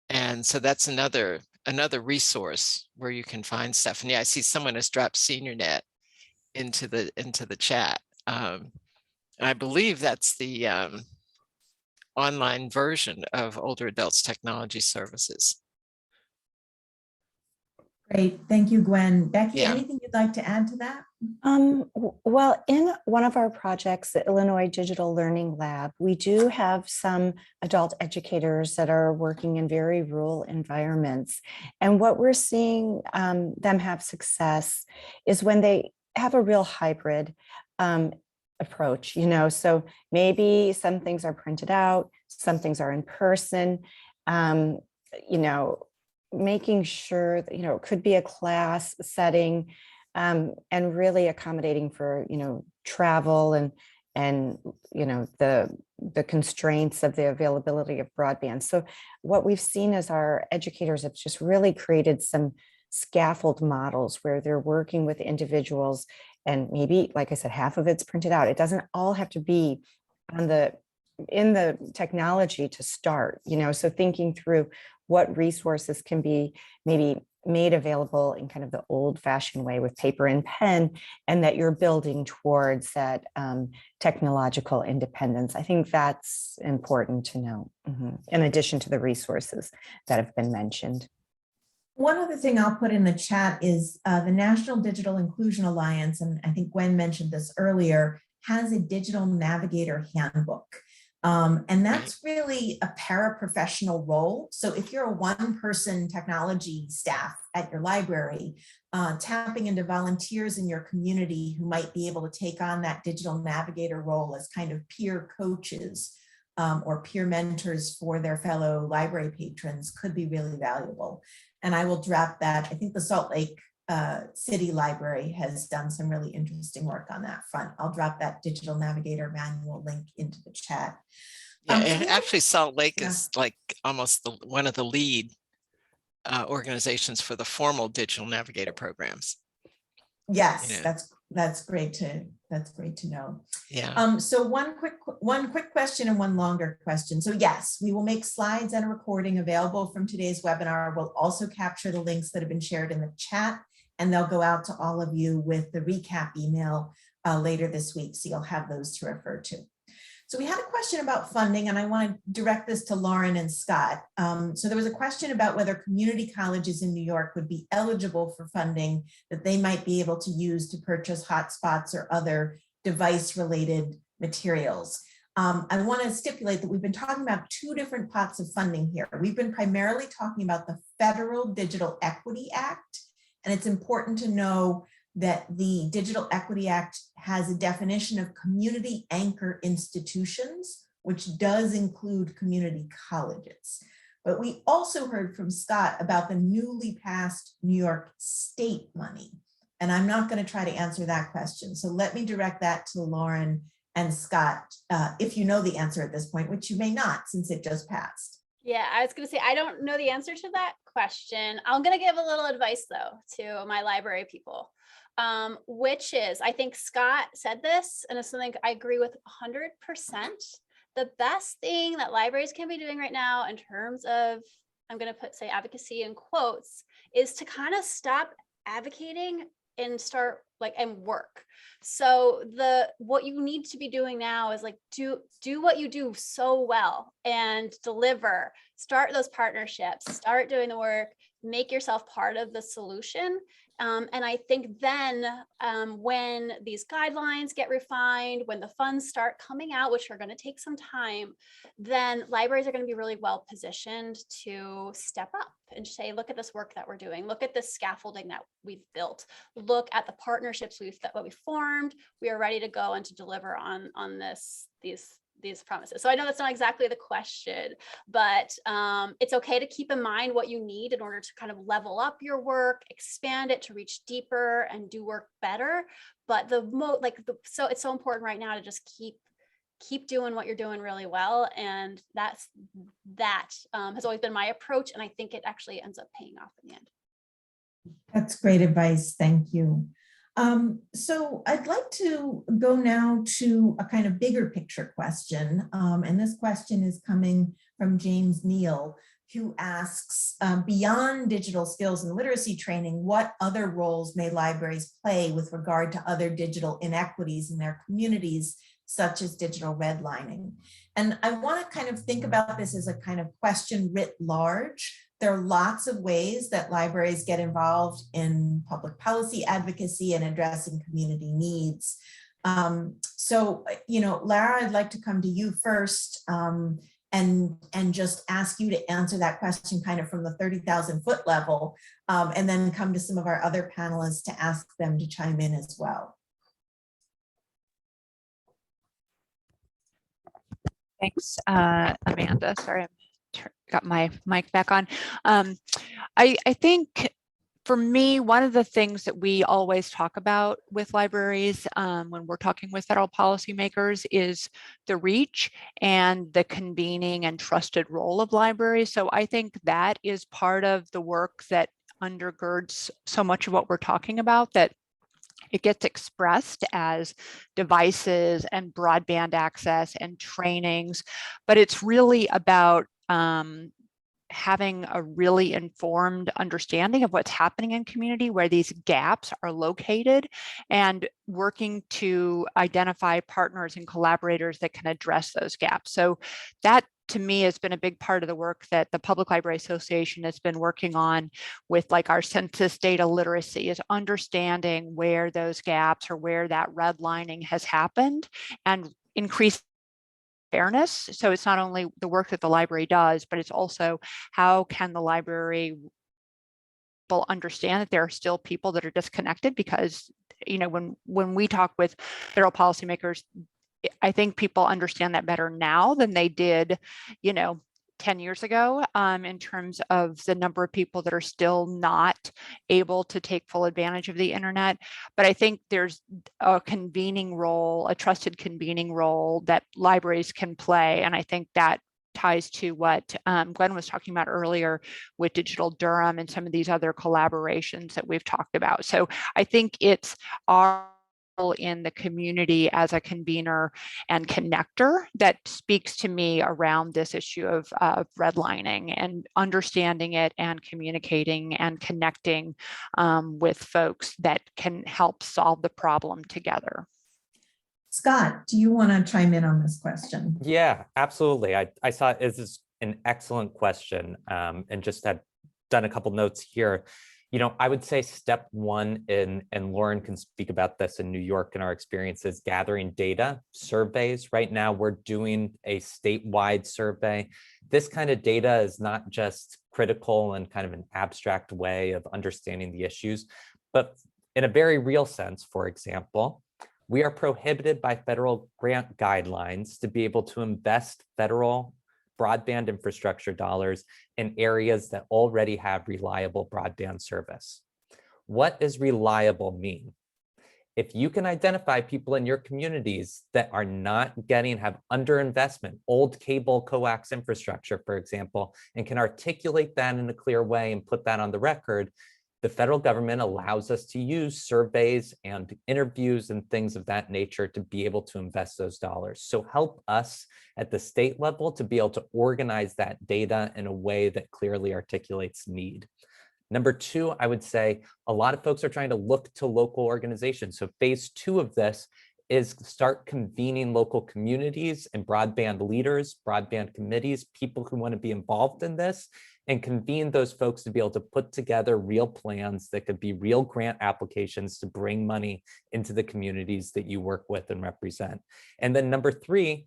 And so that's another resource where you can find stuff. And yeah, I see someone has dropped SeniorNet into the chat. I believe that's the online version of Older Adults Technology Services. Great, thank you, Gwen. Becky, Yeah. anything you'd like to add to that? Well, in one of our projects, the Illinois Digital Learning Lab, we do have some adult educators that are working in very rural environments. And what we're seeing them have success is when they have a real hybrid approach, you know, so maybe some things are printed out, some things are in person, you know, making sure that, you know, it could be a class setting and really accommodating for, you know, travel and, you know, the constraints of the availability of broadband. So what we've seen is our educators have just really created some scaffold models where they're working with individuals, and maybe, like I said, half of it's printed out. It doesn't all have to be in the technology to start, you know, so thinking through what resources can be maybe made available in kind of the old fashioned way with paper and pen, and that you're building towards that technological independence. I think that's important to know, in addition to the resources that have been mentioned. One other thing I'll put in the chat is the National Digital Inclusion Alliance, and I think Gwen mentioned this earlier, has a digital navigator handbook. And that's really a paraprofessional role. So if you're a one-person technology staff at your library, tapping into volunteers in your community who might be able to take on that digital navigator role as kind of peer coaches or peer mentors for their fellow library patrons could be really valuable. And I will drop that. I think the Salt Lake City Library has done some really interesting work on that front. I'll drop that digital navigator manual link into the chat. Yeah, and actually Salt Lake is like almost one of the lead organizations for the formal digital navigator programs. Yes, that's great to know. Yeah. So one quick question and one longer question. So yes, we will make slides and a recording available from today's webinar. We'll also capture the links that have been shared in the chat, and they'll go out to all of you with the recap email later this week. So you'll have those to refer to. So we had a question about funding, and I want to direct this to Lauren and Scott. So there was a question about whether community colleges in New York would be eligible for funding that they might be able to use to purchase hotspots or other device-related materials. I want to stipulate that we've been talking about two different pots of funding here. We've been primarily talking about the Federal Digital Equity Act, and it's important to know that the Digital Equity Act has a definition of community anchor institutions, which does include community colleges. But we also heard from Scott about the newly passed New York State money. And I'm not going to try to answer that question. So let me direct that to Lauren and Scott, if you know the answer at this point, which you may not since it just passed. Yeah, I was going to say, I don't know the answer to that question. I'm going to give a little advice though to my library people. Which is, I think Scott said this, and it's something I agree with 100%. The best thing that libraries can be doing right now in terms of, I'm going to say advocacy in quotes, is to kind of stop advocating and start and work. So what you need to be doing now is do what you do so well and deliver, start those partnerships, start doing the work, make yourself part of the solution. And I think then when these guidelines get refined, when the funds start coming out, which are going to take some time, then libraries are going to be really well positioned to step up and say, look at this work that we're doing. Look at this scaffolding that we've built. Look at the partnerships we formed. We are ready to go and to deliver on these promises. So I know that's not exactly the question, but it's okay to keep in mind what you need in order to kind of level up your work, expand it to reach deeper and do work better. But so it's so important right now to just keep doing what you're doing really well. And that has always been my approach. And I think it actually ends up paying off in the end. That's great advice. Thank you. So I'd like to go now to a kind of bigger picture question. And this question is coming from James Neal, who asks, beyond digital skills and literacy training, what other roles may libraries play with regard to other digital inequities in their communities, such as digital redlining? And I want to kind of think about this as a kind of question writ large. There are lots of ways that libraries get involved in public policy advocacy and addressing community needs. So, Lara, I'd like to come to you first and just ask you to answer that question kind of from the 30,000 foot level, and then come to some of our other panelists to ask them to chime in as well. Thanks, Amanda. Sorry, I got my mic back on. I think for me, one of the things that we always talk about with libraries when we're talking with federal policymakers is the reach and the convening and trusted role of libraries. So I think that is part of the work that undergirds so much of what we're talking about, that it gets expressed as devices and broadband access and trainings, but it's really about having a really informed understanding of what's happening in community, where these gaps are located, and working to identify partners and collaborators that can address those gaps. So that, to me, has been a big part of the work that the Public Library Association has been working on with our census data literacy, is understanding where those gaps or where that redlining has happened and increase fairness. So it's not only the work that the library does, but it's also how can the library understand that there are still people that are disconnected, because when we talk with federal policymakers, I think people understand that better now than they did 10 years ago, in terms of the number of people that are still not able to take full advantage of the internet. But I think there's a convening role, a trusted convening role that libraries can play. And I think that ties to what Gwen was talking about earlier with Digital Durham and some of these other collaborations that we've talked about. So I think it's our in the community as a convener and connector that speaks to me around this issue of redlining and understanding it and communicating and connecting with folks that can help solve the problem together. Scott, do you want to chime in on this question? Yeah, absolutely. I saw this is an excellent question, and just had done a couple notes here. I would say step one, and Lauren can speak about this in New York and our experiences, gathering data, surveys. Right now, we're doing a statewide survey. This kind of data is not just critical in kind of an abstract way of understanding the issues, but in a very real sense. For example, we are prohibited by federal grant guidelines to be able to invest federal broadband infrastructure dollars in areas that already have reliable broadband service. What does reliable mean? If you can identify people in your communities that are not have underinvestment, old cable coax infrastructure, for example, and can articulate that in a clear way and put that on the record, the federal government allows us to use surveys and interviews and things of that nature to be able to invest those dollars. So help us at the state level to be able to organize that data in a way that clearly articulates need. Number two, I would say a lot of folks are trying to look to local organizations. So phase two of this is start convening local communities and broadband leaders, broadband committees, people who want to be involved in this, and convene those folks to be able to put together real plans that could be real grant applications to bring money into the communities that you work with and represent. And then number three,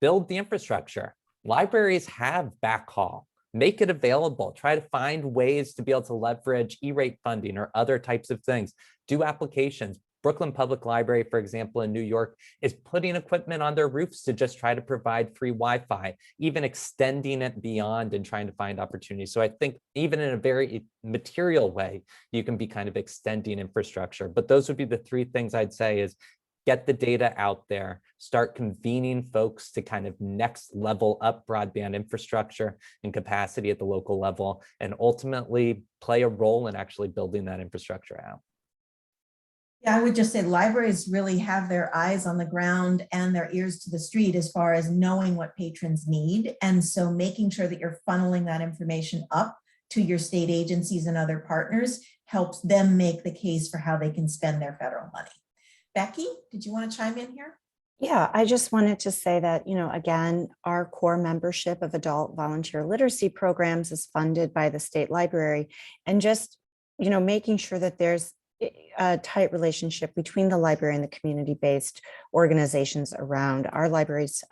build the infrastructure. Libraries have backhaul. Make it available. Try to find ways to be able to leverage E-rate funding or other types of things. Do applications. Brooklyn Public Library, for example, in New York, is putting equipment on their roofs to just try to provide free Wi-Fi, even extending it beyond and trying to find opportunities. So I think even in a very material way, you can be kind of extending infrastructure. But those would be the three things I'd say is get the data out there, start convening folks to kind of next level up broadband infrastructure and capacity at the local level, and ultimately play a role in actually building that infrastructure out. Yeah, I would just say libraries really have their eyes on the ground and their ears to the street as far as knowing what patrons need. And so making sure that you're funneling that information up to your state agencies and other partners helps them make the case for how they can spend their federal money. Becky, did you want to chime in here? Yeah, I just wanted to say that, again, our core membership of adult volunteer literacy programs is funded by the state library, and just, making sure that there's a tight relationship between the library and the community-based organizations around. Our libraries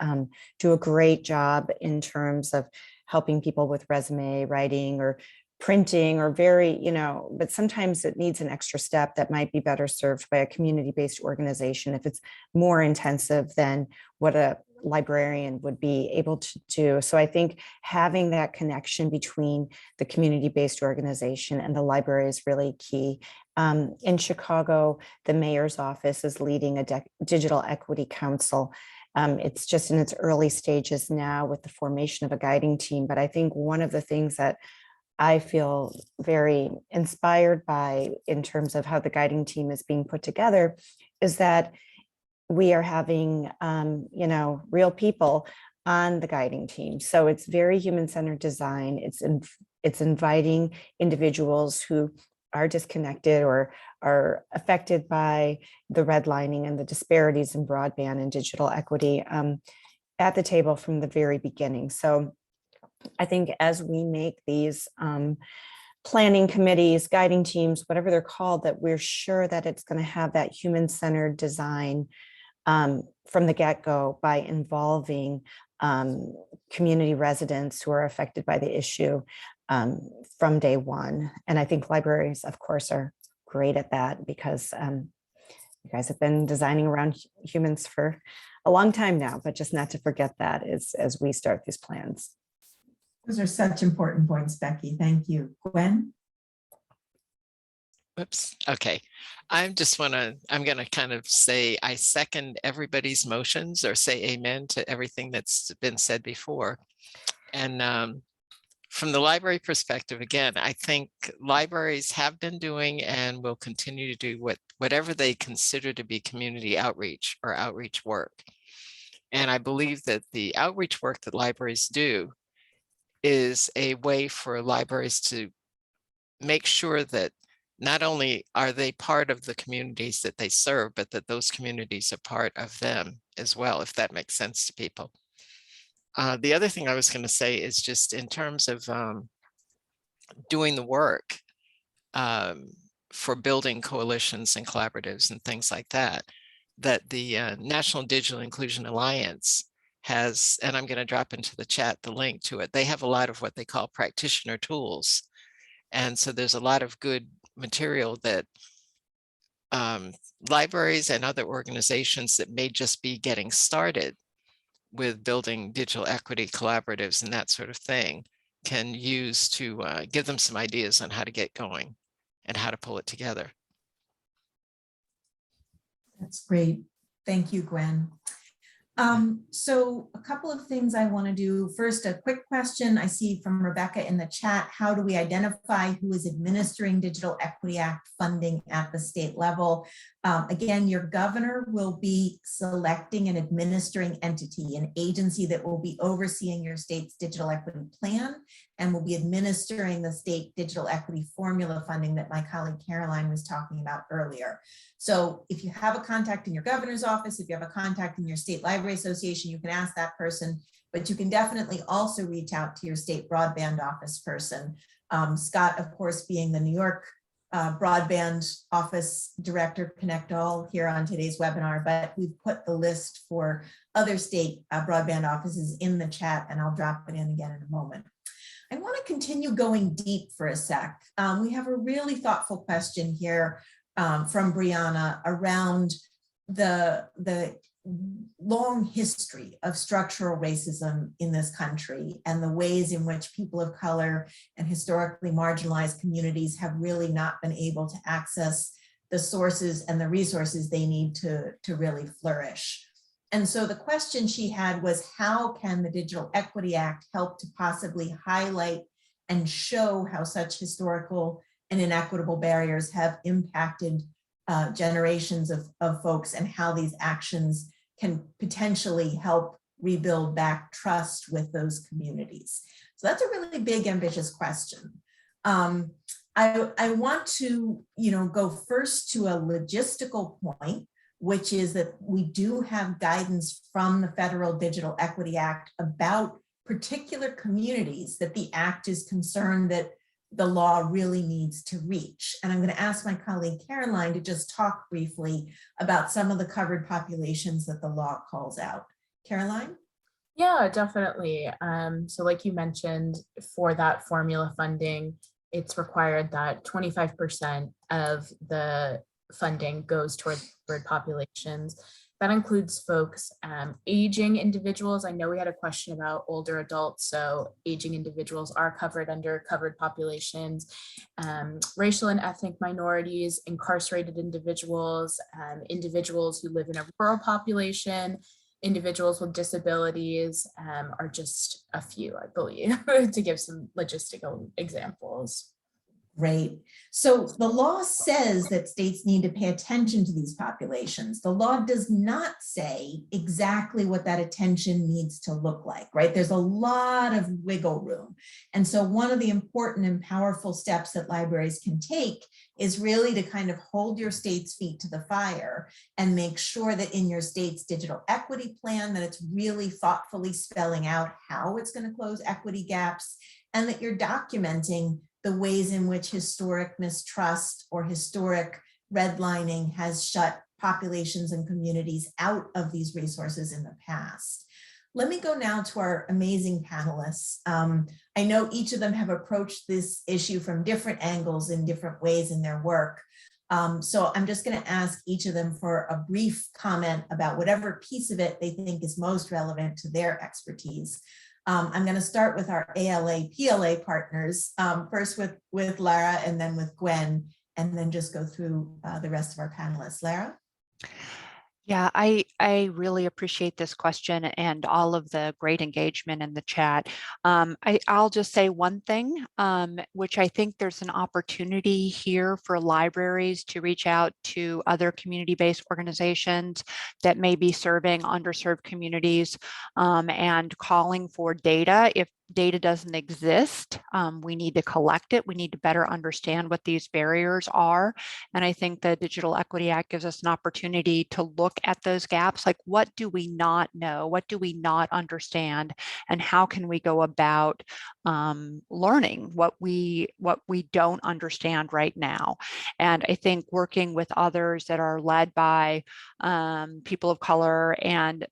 do a great job in terms of helping people with resume writing or printing or but sometimes it needs an extra step that might be better served by a community-based organization if it's more intensive than what a librarian would be able to do. So I think having that connection between the community-based organization and the library is really key. In Chicago, the mayor's office is leading a digital equity council. It's just in its early stages now with the formation of a guiding team. But I think one of the things that I feel very inspired by in terms of how the guiding team is being put together is that we are having, real people on the guiding team. So it's very human-centered design. It's inviting individuals who are disconnected or are affected by the redlining and the disparities in broadband and digital equity at the table from the very beginning. So I think as we make these planning committees, guiding teams, whatever they're called, that we're sure that it's going to have that human-centered design from the get-go by involving community residents who are affected by the issue from day one. And I think libraries, of course, are great at that because you guys have been designing around humans for a long time now, but just not to forget that as we start these plans. Those are such important points, Becky. Thank you. Gwen? Oops. Okay. I'm going to kind of say I second everybody's motions or say amen to everything that's been said before. And from the library perspective, again, I think libraries have been doing and will continue to do whatever they consider to be community outreach or outreach work. And I believe that the outreach work that libraries do is a way for libraries to make sure that not only are they part of the communities that they serve, but that those communities are part of them as well, if that makes sense to people. The other thing I was going to say is just in terms of doing the work for building coalitions and collaboratives and things like that, that the National Digital Inclusion Alliance has, and I'm going to drop into the chat the link to it. They have a lot of what they call practitioner tools. And so there's a lot of good material that libraries and other organizations that may just be getting started with building digital equity collaboratives and that sort of thing can use to give them some ideas on how to get going and how to pull it together. That's great. Thank you, Gwen. So a couple of things I want to do. First, a quick question I see from Rebecca in the chat. How do we identify who is administering Digital Equity Act funding at the state level? Again, your governor will be selecting an administering entity, an agency that will be overseeing your state's digital equity plan and will be administering the state digital equity formula funding that my colleague Caroline was talking about earlier. So if you have a contact in your governor's office, if you have a contact in your state library association, you can ask that person, but you can definitely also reach out to your state broadband office person. Scott, of course, being the New York broadband office director, connect all here on today's webinar, but we've put the list for other state broadband offices in the chat, and I'll drop it in again in a moment. I want to continue going deep for a sec. We have a really thoughtful question here from Brianna around the long history of structural racism in this country and the ways in which people of color and historically marginalized communities have really not been able to access the sources and the resources they need to really flourish. And so the question she had was, how can the Digital Equity Act help to possibly highlight and show how such historical and inequitable barriers have impacted generations of folks, and how these actions can potentially help rebuild back trust with those communities? So that's a really big, ambitious question. I want to, go first to a logistical point, which is that we do have guidance from the Federal Digital Equity Act about particular communities that the act is concerned that the law really needs to reach. And I'm going to ask my colleague Caroline to just talk briefly about some of the covered populations that the law calls out. Caroline? Yeah, definitely. So like you mentioned, for that formula funding, it's required that 25% of the funding goes toward populations. That includes folks, aging individuals. I know we had a question about older adults, so aging individuals are covered under covered populations, racial and ethnic minorities, incarcerated individuals, individuals who live in a rural population, individuals with disabilities are just a few, I believe, to give some logistical examples. Great. So the law says that states need to pay attention to these populations. The law does not say exactly what that attention needs to look like, right? There's a lot of wiggle room. And so one of the important and powerful steps that libraries can take is really to kind of hold your state's feet to the fire and make sure that in your state's digital equity plan that it's really thoughtfully spelling out how it's going to close equity gaps, and that you're documenting the ways in which historic mistrust or historic redlining has shut populations and communities out of these resources in the past. Let me go now to our amazing panelists. I know each of them have approached this issue from different angles in different ways in their work. So I'm just going to ask each of them for a brief comment about whatever piece of it they think is most relevant to their expertise. I'm going to start with our ALA PLA partners, first with Lara and then with Gwen, and then just go through the rest of our panelists. Lara? Yeah, I really appreciate this question and all of the great engagement in the chat. I'll just say one thing, which I think there's an opportunity here for libraries to reach out to other community-based organizations that may be serving underserved communities and calling for data. If data doesn't exist, we need to collect it. We need to better understand what these barriers are. And I think the Digital Equity Act gives us an opportunity to look at those gaps, like what do we not know? What do we not understand? And how can we go about learning what we don't understand right now? And I think working with others that are led by people of color and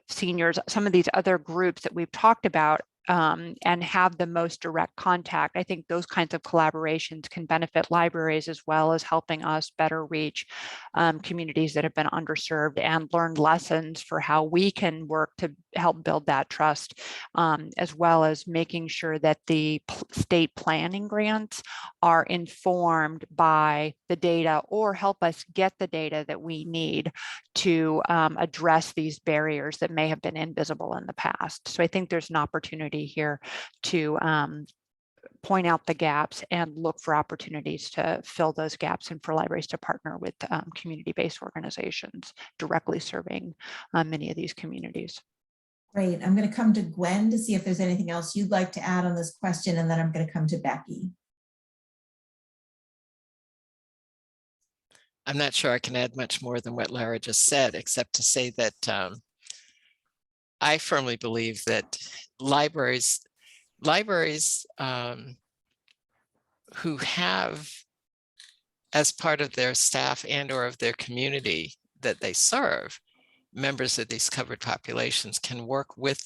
seniors, some of these other groups that we've talked about, and have the most direct contact. I think those kinds of collaborations can benefit libraries as well as helping us better reach communities that have been underserved and learn lessons for how we can work to help build that trust, as well as making sure that the state planning grants are informed by the data or help us get the data that we need to address these barriers that may have been invisible in the past. So I think there's an opportunity here to point out the gaps and look for opportunities to fill those gaps and for libraries to partner with community-based organizations directly serving many of these communities. Great. I'm going to come to Gwen to see if there's anything else you'd like to add on this question, and then I'm going to come to Becky. I'm not sure I can add much more than what Lara just said, except to say that I firmly believe that libraries who have as part of their staff and or of their community that they serve, members of these covered populations can work with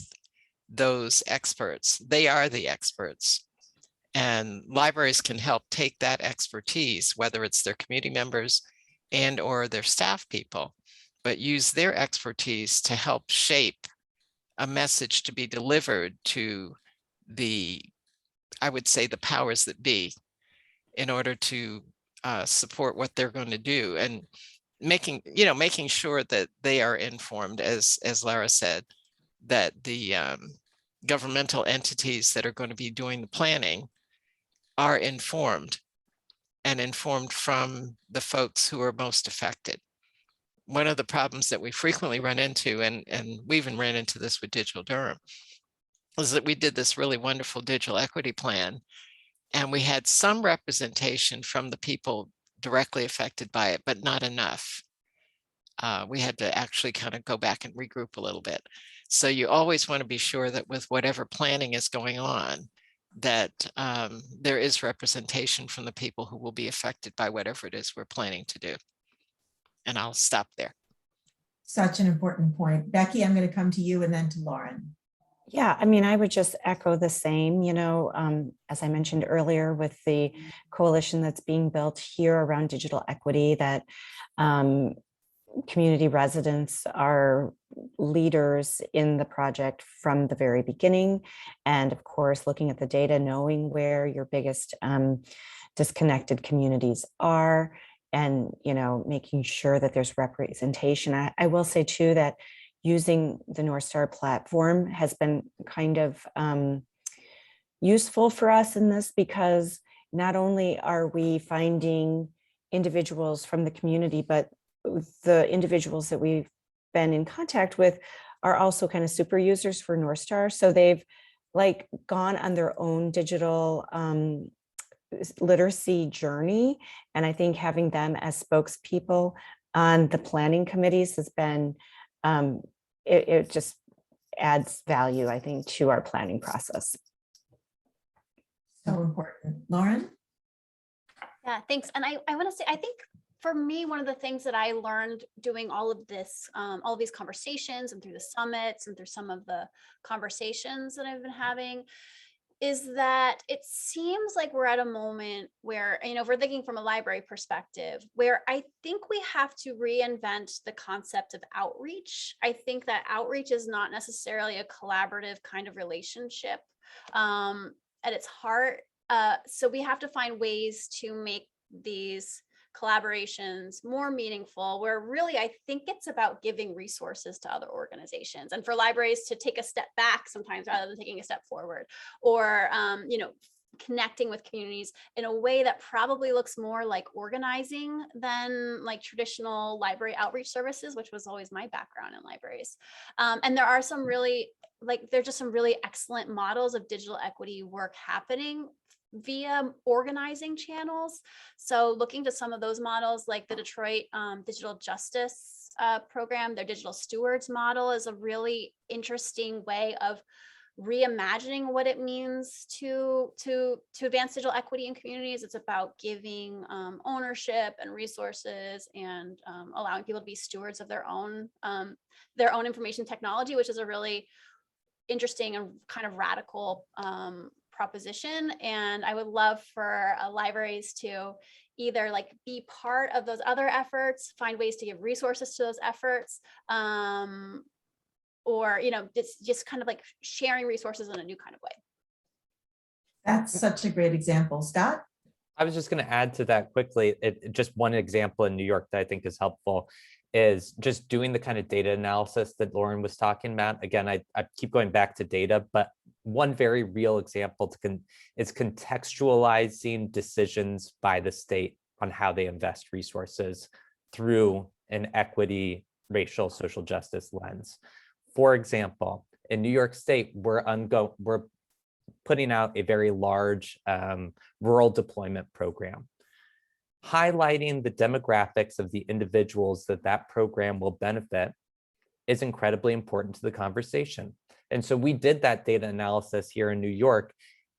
those experts. They are the experts. And libraries can help take that expertise, whether it's their community members and or their staff people, but use their expertise to help shape a message to be delivered to the, I would say, the powers that be, in order to support what they're going to do, and making sure that they are informed, as Lara said, that the governmental entities that are going to be doing the planning are informed, and informed from the folks who are most affected. One of the problems that we frequently run into, and we even ran into this with Digital Durham, was that we did this really wonderful digital equity plan, and we had some representation from the people directly affected by it, but not enough. We had to actually kind of go back and regroup a little bit. So you always want to be sure that with whatever planning is going on, that there is representation from the people who will be affected by whatever it is we're planning to do. And I'll stop there. Such an important point. Becky, I'm going to come to you and then to Lauren. Yeah, I mean, I would just echo the same, as I mentioned earlier, with the coalition that's being built here around digital equity, that community residents are leaders in the project from the very beginning. And of course, looking at the data, knowing where your biggest disconnected communities are, and, making sure that there's representation. I will say too, that using the North Star platform has been kind of useful for us in this, because not only are we finding individuals from the community, but the individuals that we've been in contact with are also kind of super users for North Star. So they've gone on their own digital literacy journey. And I think having them as spokespeople on the planning committees has been, it just adds value, I think, to our planning process. So important. Lauren? Yeah, thanks. And I want to say, I think for me, one of the things that I learned doing all of this, all of these conversations and through the summits and through some of the conversations that I've been having, is that it seems like we're at a moment where, if we're thinking from a library perspective, where I think we have to reinvent the concept of outreach. I think that outreach is not necessarily a collaborative kind of relationship at its heart. So we have to find ways to make these collaborations more meaningful, where really I think it's about giving resources to other organizations, and for libraries to take a step back sometimes rather than taking a step forward, or connecting with communities in a way that probably looks more like organizing than like traditional library outreach services, which was always my background in libraries. And there are some really there's just some really excellent models of digital equity work happening via organizing channels. So looking to some of those models, like the Detroit Digital Justice Program, their Digital Stewards model is a really interesting way of reimagining what it means to advance digital equity in communities. It's about giving ownership and resources, and allowing people to be stewards of their own information technology, which is a really interesting and kind of radical proposition. And I would love for libraries to either be part of those other efforts, find ways to give resources to those efforts, or just kind of sharing resources in a new kind of way. That's such a great example. Scott? I was just going to add to that quickly. Just one example in New York that I think is helpful is just doing the kind of data analysis that Lauren was talking about. Again, I keep going back to data, but one very real example is contextualizing decisions by the state on how they invest resources through an equity, racial, social justice lens. For example, in New York State, we're putting out a very large rural deployment program, highlighting the demographics of the individuals that program will benefit is incredibly important to the conversation. And so we did that data analysis here in New York,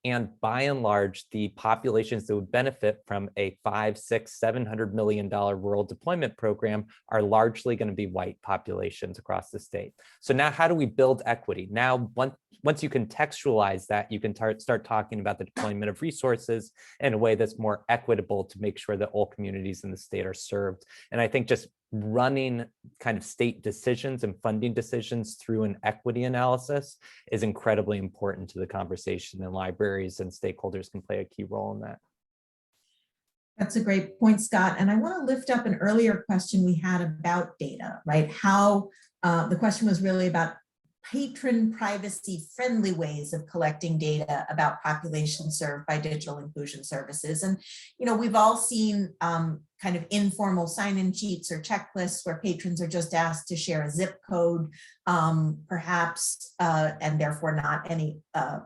and by and large, the populations that would benefit from a $500, $600, $700 million rural deployment program are largely going to be white populations across the state. So now how do we build equity? Now, once you contextualize that, you can start talking about the deployment of resources in a way that's more equitable to make sure that all communities in the state are served. And I think just running kind of state decisions and funding decisions through an equity analysis is incredibly important to the conversation, and libraries and stakeholders can play a key role in that. That's a great point, Scott. And I want to lift up an earlier question we had about data, right? How the question was really about patron privacy friendly ways of collecting data about populations served by digital inclusion services. And, we've all seen kind of informal sign-in sheets or checklists where patrons are just asked to share a zip code, perhaps, and therefore not any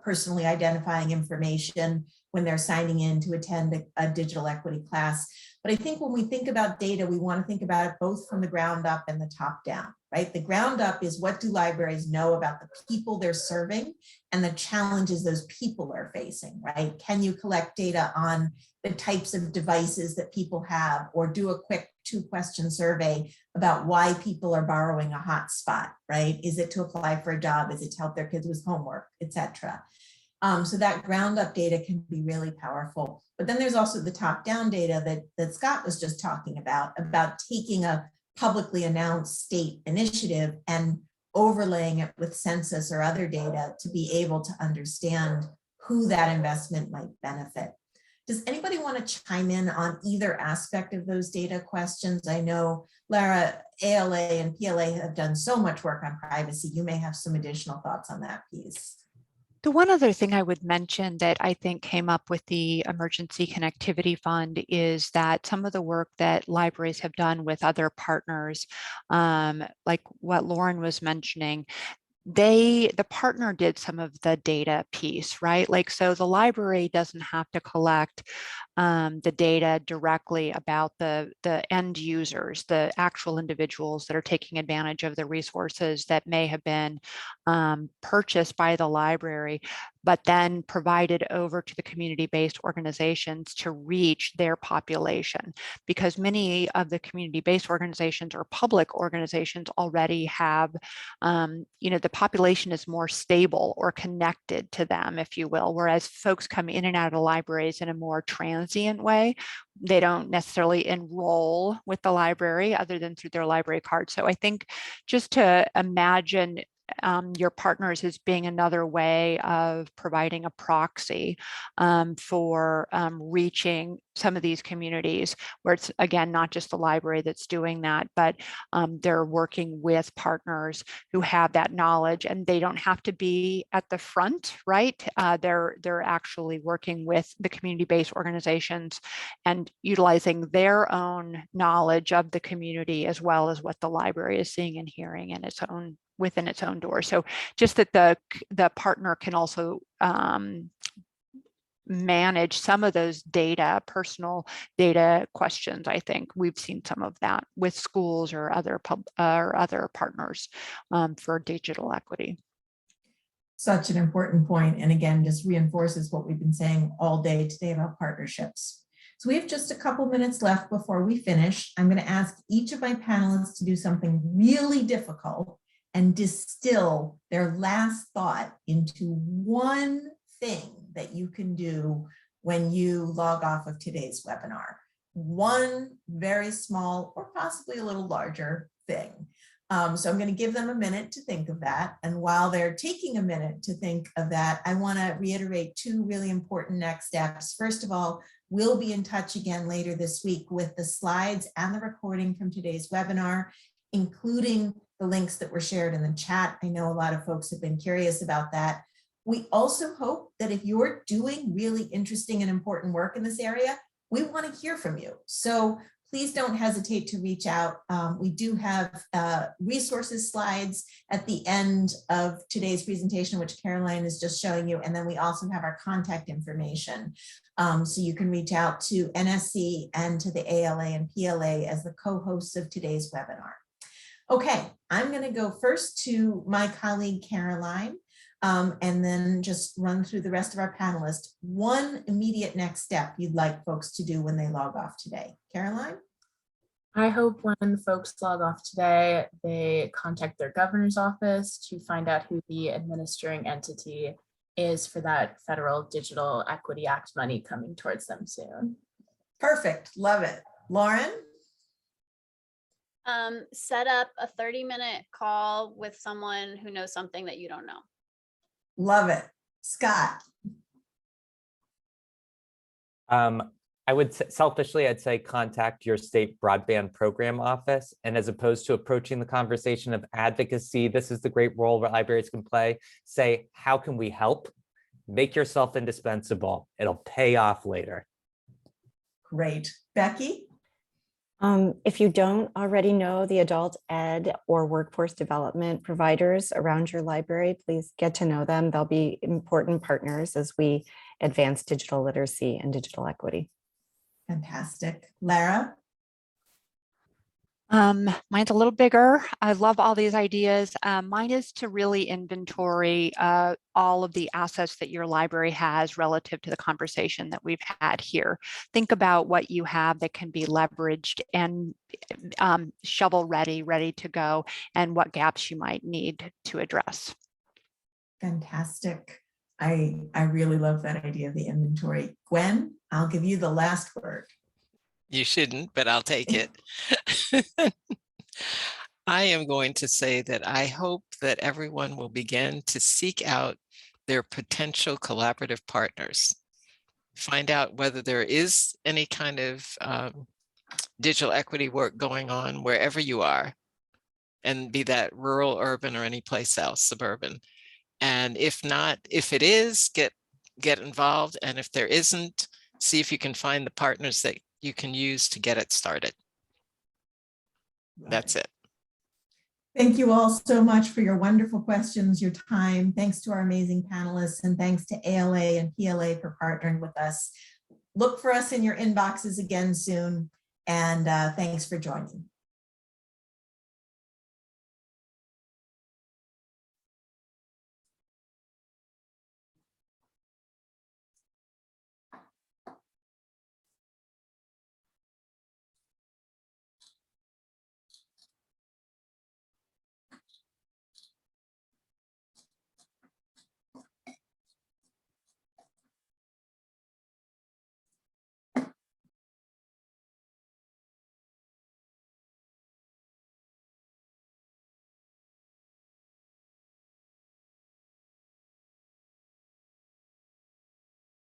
personally identifying information when they're signing in to attend a digital equity class. But I think when we think about data, we want to think about it both from the ground up and the top down, right? The ground up is, what do libraries know about the people they're serving and the challenges those people are facing, right? Can you collect data on the types of devices that people have, or do a quick 2-question survey about why people are borrowing a hotspot, right? Is it to apply for a job? Is it to help their kids with homework, etc.? So that ground up data can be really powerful. But then there's also the top down data that Scott was just talking about taking a publicly announced state initiative and overlaying it with census or other data to be able to understand who that investment might benefit. Does anybody want to chime in on either aspect of those data questions? I know, Lara, ALA and PLA have done so much work on privacy. You may have some additional thoughts on that piece. The one other thing I would mention that I think came up with the Emergency Connectivity Fund is that some of the work that libraries have done with other partners, like what Lauren was mentioning, the partner did some of the data piece, right? So the library doesn't have to collect the data directly about the end users, the actual individuals that are taking advantage of the resources that may have been purchased by the library. but then provided over to the community-based organizations to reach their population, because many of the community-based organizations or public organizations already have, the population is more stable or connected to them, if you will, whereas folks come in and out of libraries in a more transient way. They don't necessarily enroll with the library other than through their library card. So I think just to imagine your partners as being another way of providing a proxy for reaching some of these communities, where it's, again, not just the library that's doing that, but they're working with partners who have that knowledge, and they don't have to be at the front, right? They're actually working with the community-based organizations and utilizing their own knowledge of the community, as well as what the library is seeing and hearing in its own within its own door. So just that the partner can also manage some of those data, personal data questions. I think we've seen some of that with schools or other partners for digital equity. Such an important point, and again, just reinforces what we've been saying all day today about partnerships. So we have just a couple minutes left before we finish. I'm going to ask each of my panelists to do something really difficult and distill their last thought into one thing that you can do when you log off of today's webinar. One very small or possibly a little larger thing. So I'm going to give them a minute to think of that. And while they're taking a minute to think of that, I want to reiterate two really important next steps. First of all, we'll be in touch again later this week with the slides and the recording from today's webinar, including the links that were shared in the chat. I know a lot of folks have been curious about that. We also hope that if you're doing really interesting and important work in this area, we want to hear from you. So please don't hesitate to reach out. We do have resources slides at the end of today's presentation, which Caroline is just showing you. And then we also have our contact information. So you can reach out to NSC and to the ALA and PLA as the co-hosts of today's webinar. Okay, I'm going to go first to my colleague Caroline, and then just run through the rest of our panelists. One immediate next step you'd like folks to do when they log off today. Caroline? I hope when folks log off today, they contact their governor's office to find out who the administering entity is for that federal Digital Equity Act money coming towards them soon. Perfect, love it. Lauren? Set up a 30-minute call with someone who knows something that you don't know. Love it. Scott? I would selfishly, I'd say contact your state broadband program office. And as opposed to approaching the conversation of advocacy, this is the great role where libraries can play. Say, how can we help? Make yourself indispensable. It'll pay off later. Great. Becky? If you don't already know the adult ed or workforce development providers around your library, please get to know them. They'll be important partners as we advance digital literacy and digital equity. Fantastic. Lara? Mine's a little bigger. I love all these ideas. Mine is to really inventory all of the assets that your library has relative to the conversation that we've had here. Think about what you have that can be leveraged and shovel ready to go, and what gaps you might need to address. Fantastic. I really love that idea of the inventory. Gwen, I'll give you the last word. You shouldn't, but I'll take it. I am going to say that I hope that everyone will begin to seek out their potential collaborative partners. Find out whether there is any kind of digital equity work going on wherever you are, and be that rural, urban, or any place else, suburban. And if not, if it is, get involved. And if there isn't, see if you can find the partners that you can use to get it started. That's it. Thank you all so much for your wonderful questions, your time. Thanks to our amazing panelists, and thanks to ALA and PLA for partnering with us. Look for us in your inboxes again soon, and thanks for joining.